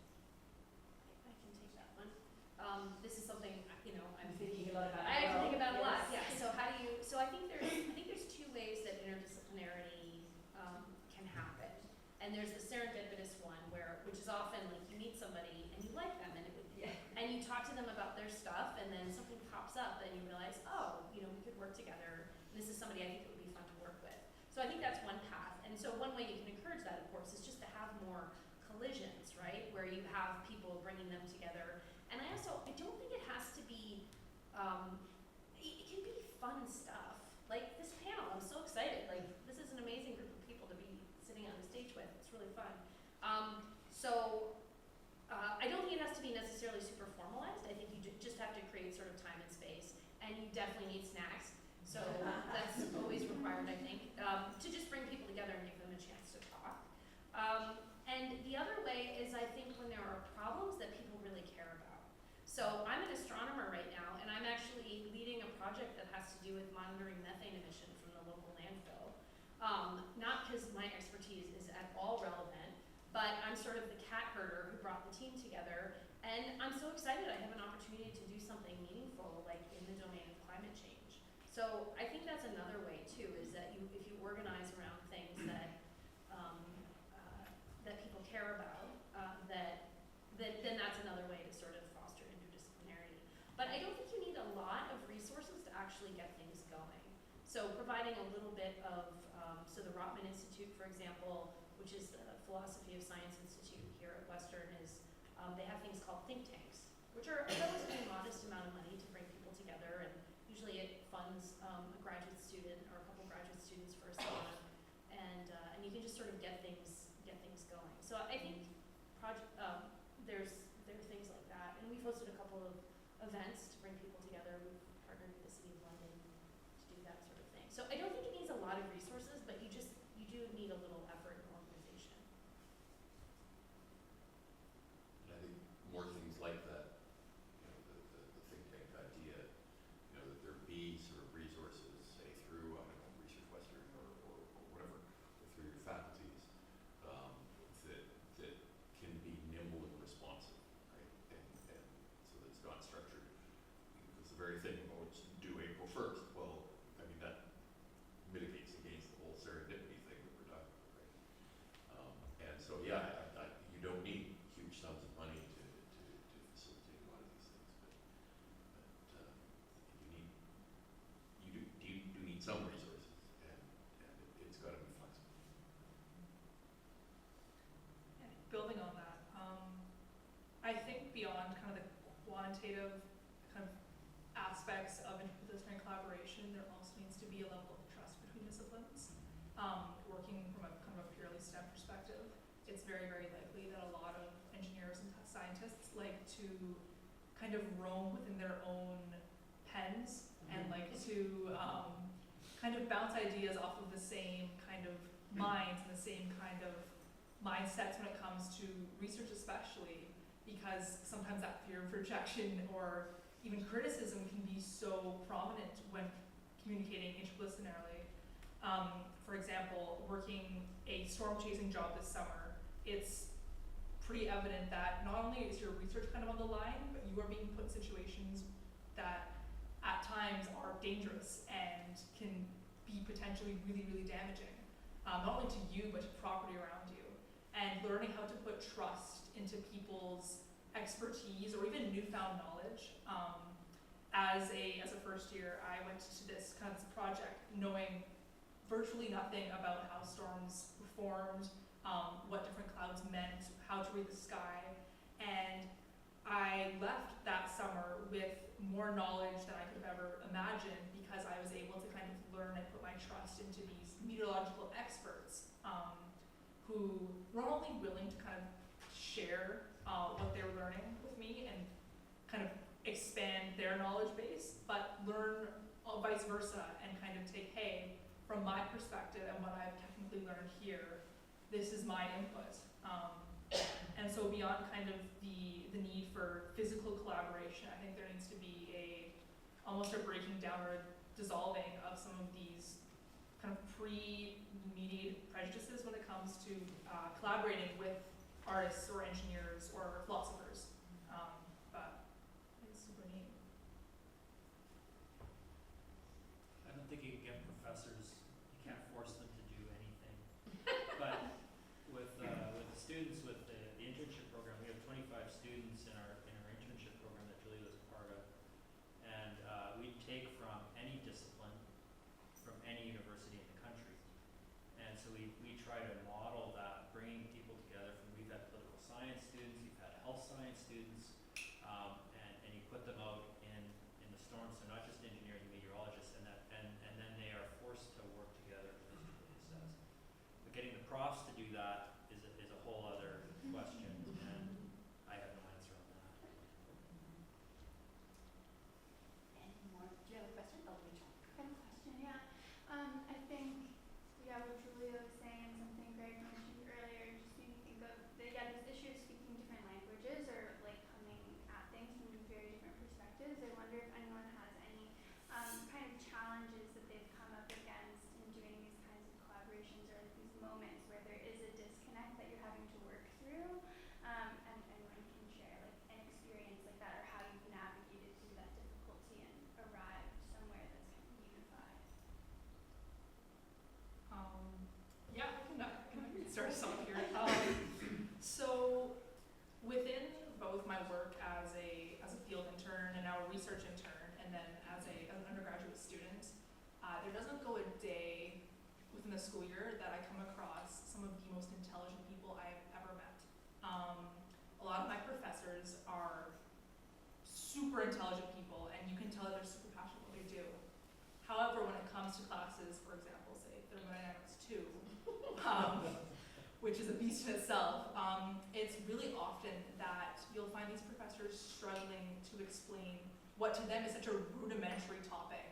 I can take that one. This is something, I'm Thinking a lot about. I have to think about a lot, yes. yeah. So I think there's two ways that interdisciplinarity can happen. And there's the serendipitous one which is often like you meet somebody and you like them and and you talk to them about their stuff and then something pops up and you realize, oh, we could work together. This is somebody I think that would be fun to work with. So I think that's one path. And so one way you can encourage that, of course, is just to have more collisions, right? Where you have people bringing them together. And I don't think it has to be, it can be fun stuff. Like this panel, I'm so excited. Like this is an amazing group of people to be sitting on the stage with. It's really fun. I don't think it has to be necessarily super formalized. I think you just have to create sort of time and space. And you definitely need snacks. So that's always required, I think, to just bring people together and give them a chance to talk. And the other way is I think when there are problems that people really care about. So I'm an astronomer right now, and I'm actually leading a project that has to do with monitoring methane emission from the local landfill. Not because my expertise is at all relevant, but I'm sort of the cat herder who brought the team together, and I'm so excited I have an opportunity to do something meaningful, like in the domain of climate change. So I think that's another way too, is that if you organize around things that that people care about, then that's another way to sort of foster interdisciplinarity. But I don't think you need a lot of resources to actually get things going. So providing a little bit of, so the Rotman Institute, for example, which is the Philosophy of Science Institute here at Western, is they have things called think tanks, which are a relatively modest amount of money to bring people together, and usually it funds a graduate student or a couple graduate students for a summer, and you can just sort of get things going. So I think there are things like that, and we've hosted a couple of events to bring people together. We've partnered with the City of London to do that sort of thing. So I don't think it needs a lot of resources, but you do need a little effort and organization. And I think more things like that, the think tank idea, that there be sort of resources, say through, Research Western or whatever, or through your faculties, that can be nimble and responsive, right? And so that it's not structured. Because the very thing, it's due April 1st. Well, that mitigates against the whole serendipity thing that we're talking about, right? And so, yeah, you don't need huge sums of money to facilitate a lot of these things, but you do need some resources, and it's got to be flexible. Yeah, building on that, I think beyond kind of the quantitative kind of aspects of interdisciplinary collaboration, there also needs to be a level of trust between disciplines. Working from a kind of a purely STEM perspective, it's very, very likely that a lot of engineers and scientists like to kind of roam within their own pens and like to kind of bounce ideas off of the same kind of minds and the same kind of mindsets when it comes to research, especially because sometimes that fear of rejection or even criticism can be so prominent when communicating interdisciplinarily. For example, working a storm chasing job this summer, it's pretty evident that not only is your research kind of on the line, but you are being put in situations that at times are dangerous and can be potentially really, really damaging, not only to you, but to property around you. And learning how to put trust into people's expertise or even newfound knowledge. As a first year, I went to this kind of project knowing virtually nothing about how storms were formed, what different clouds meant, how to read the sky, and I left that summer with more knowledge than I could have ever imagined because I was able to kind of learn and put my trust into these meteorological experts who were not only willing to kind of share what they were learning with me and kind of expand their knowledge base, but learn vice versa and kind of take, hey, from my perspective and what I've technically learned here, this is my input. And so beyond kind of the need for physical collaboration, I think there needs to be almost a breaking down or dissolving of some of these kind of pre-mediated prejudices when it comes to collaborating with artists or engineers or philosophers. But it's super neat. I don't think you can get professors, you can't force them to do anything. But with the students with the internship program, we have 25 students in our internship program that Julie was a part of. And we take from any discipline, from any university in the country. And so we try to model that, bringing people together. We've had political science students, we've had health science students, and you put them out in the storm, so not just engineering meteorologists, and then they are forced to work together, as Julia says. But getting the profs to do that is a whole other question, and I have no answer on that. Any more? Do you have a question? Oh, Rachel. I have a question, yeah. I think, what Julia was saying, something Greg mentioned earlier, just made me think of this issue of speaking different languages or like coming at things from very different perspectives. I wonder if anyone has any kind of challenges that they've come up against in doing these kinds of collaborations or like these moments where there is a disconnect that you're having to work through. And if anyone can share like an experience like that or how you've navigated through that difficulty and arrived somewhere that's kind of unified. I can start us off here. So within both my work as a field intern and now a research intern, and then as an undergraduate student, there doesn't go a day within the school year that I come across some of the most intelligent people I've ever met. A lot of my professors are super intelligent people, and you can tell that they're super passionate what they do. However, when it comes to classes, for example, say thermodynamics 2, which is a beast in itself, it's really often that you'll find these professors struggling to explain what to them is such a rudimentary topic,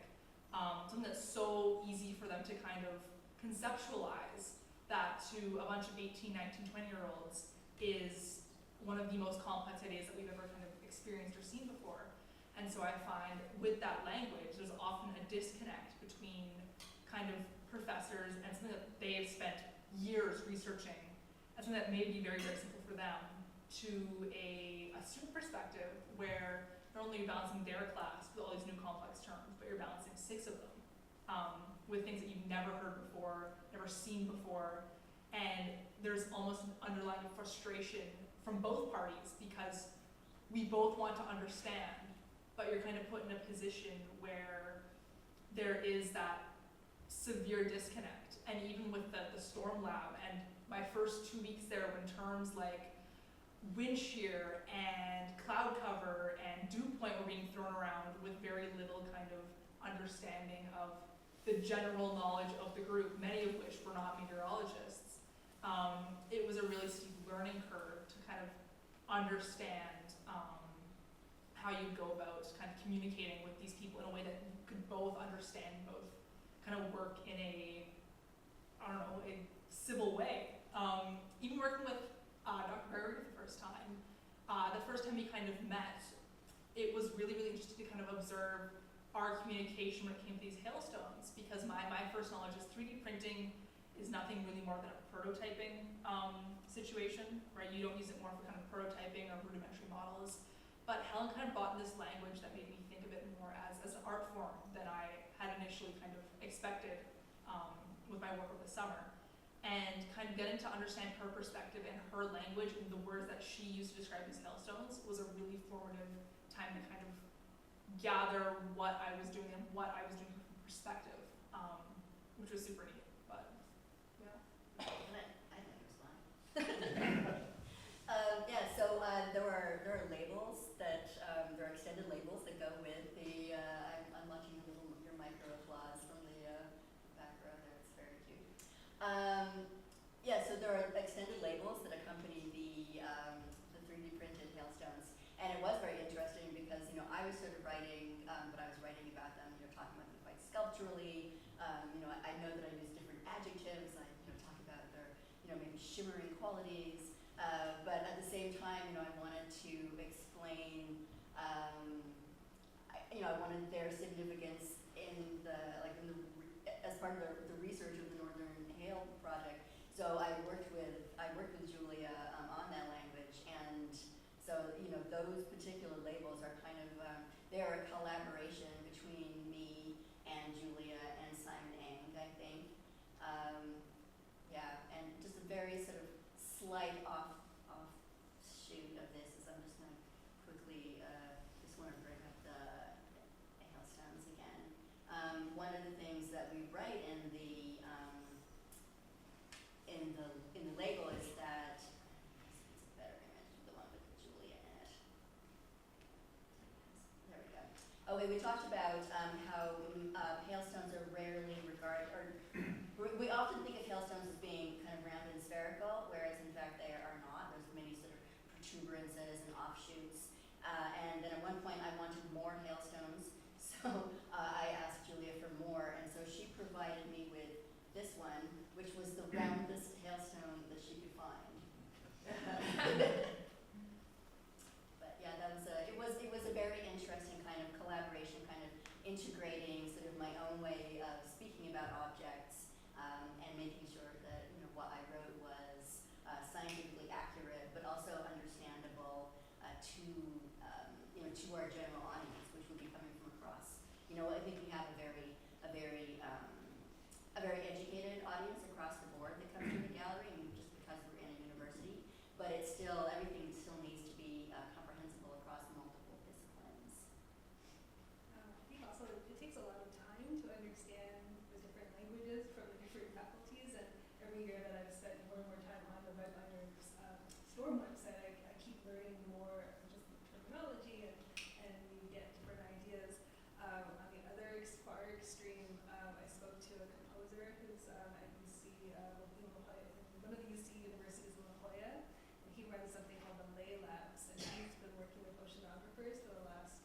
something that's so easy for them to kind of conceptualize that to a bunch of 18, 19, 20-year-olds is one of the most complex ideas that we've ever kind of experienced or seen before. And so I find with that language, there's often a disconnect between kind of professors and something that they have spent years researching, and something that may be very, very simple for them, to a student perspective where not only are you balancing their class with all these new complex terms, but you're balancing 6 of them with things that you've never heard before, never seen before, and there's almost an underlying frustration from both parties because we both want to understand, but you're kind of put in a position where there is that severe disconnect. And even with the storm lab and my first 2 weeks there, when terms like wind shear and cloud cover and dew point were being thrown around with very little kind of understanding of the general knowledge of the group, many of which were not meteorologists, it was a really steep learning curve to kind of understand how you go about kind of communicating with these people in a way that you could both understand, both kind of work in a civil way. Even working with Dr. Gregory for the first time we kind of met, it was really, really interesting to kind of observe our communication when it came to these hailstones, because my first knowledge is 3D printing is nothing really more than a prototyping situation, right? You don't use it more for kind of prototyping or rudimentary models. But Helen kind of brought in this language that made me think of it more as an art form than I had initially kind of expected with my work over the summer. And kind of getting to understand her perspective and her language and the words that she used to describe these hailstones was a really formative time to kind of gather what I was doing and what I was doing from perspective, which was super neat. But yeah. I'd like to respond. structurally, I know that I use different adjectives. I talk about their maybe shimmering qualities, but at the same time, I wanted to explain. I wanted their significance as part of the research of the Northern Hail project. So I worked with Julia on that language, and so those particular labels are kind of they're a collaboration between me and Julia and Simon Eng, I think. And just a very sort of slight offshoot of this is I'm just going to quickly just want to bring up the hailstones again. One of the things that we write in the label is that it's a better image, the one with Julia in it. There we go. Okay, we talked about how hailstones are rarely regarded, or we often think of hailstones as being kind of round and spherical, whereas in fact they are not. There's many sort of protuberances and offshoots. And then at one point I wanted more hailstones, so I asked Julia for more, and so she provided me with this one, which was the roundest hailstone that she could find. But yeah, it was a very interesting kind of collaboration, kind of integrating sort of my own way of speaking about objects, and making sure that what I wrote was scientifically accurate, but also understandable to our general audience, which would be coming from across. I think we have a very educated audience across the board that comes to the gallery, and just because we're in a university, but everything still needs to be comprehensible across multiple disciplines. I think also it takes a lot of time to understand the different languages from the different faculties, and every year that I've spent more and more time on the Webminer's Storm website, I keep learning more just the terminology, and you get different ideas. On the other far extreme, I spoke to a composer who's at UC, one of the UC universities in La Jolla, and he runs something called the Lay Labs, and he's been working with oceanographers for the last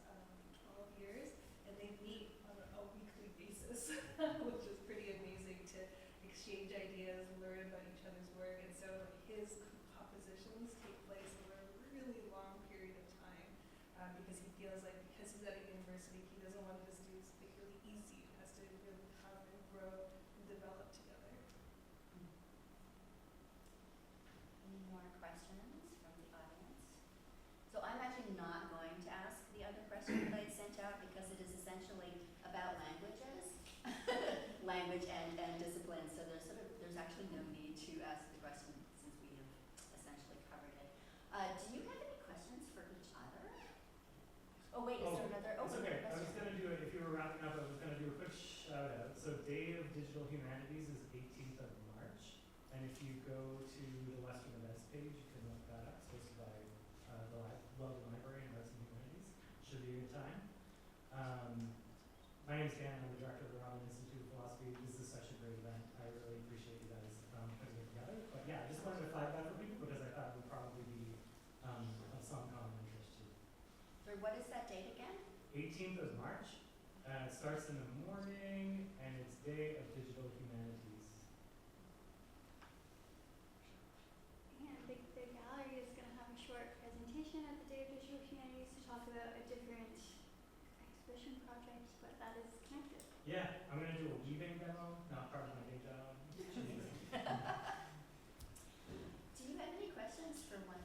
12 years, and they meet on a weekly basis, which is pretty amazing to exchange ideas and learn about each other's work. And so his compositions take place over a really long period of time, because he feels like because he's at a university, he doesn't want to just do something really easy. It has to really come and grow and develop together. Any more questions from the audience? So I'm actually not going to ask the other question that I sent out because it is essentially about languages, language and discipline. So there's actually no need to ask the question since we have essentially covered it. Do you have any questions for each other? Oh wait, is there another? It's okay. I was Question. going to do it, if you were wrapping up, I was going to do a quick shout out. So Day of Digital Humanities is 18th of March. And if you go to the Western Events page, you can look that up. It's hosted by the London Library and Arts and Humanities. Should be a good time. My name is Dan. I'm the director of the Robin Institute of Philosophy. This is such a great event. I really appreciate you guys putting it together. But yeah, I just wanted to flag that for people because I thought it would probably be of some common interest too. So what is that date again? 18th of March. It starts in the morning, and it's Day of Digital Humanities. And the gallery is going to have a short presentation at the Day of Digital Humanities to talk about a different exhibition project, but that is connected. Yeah, I'm going to do a weaving demo, not part of my day job. Do you have any questions for one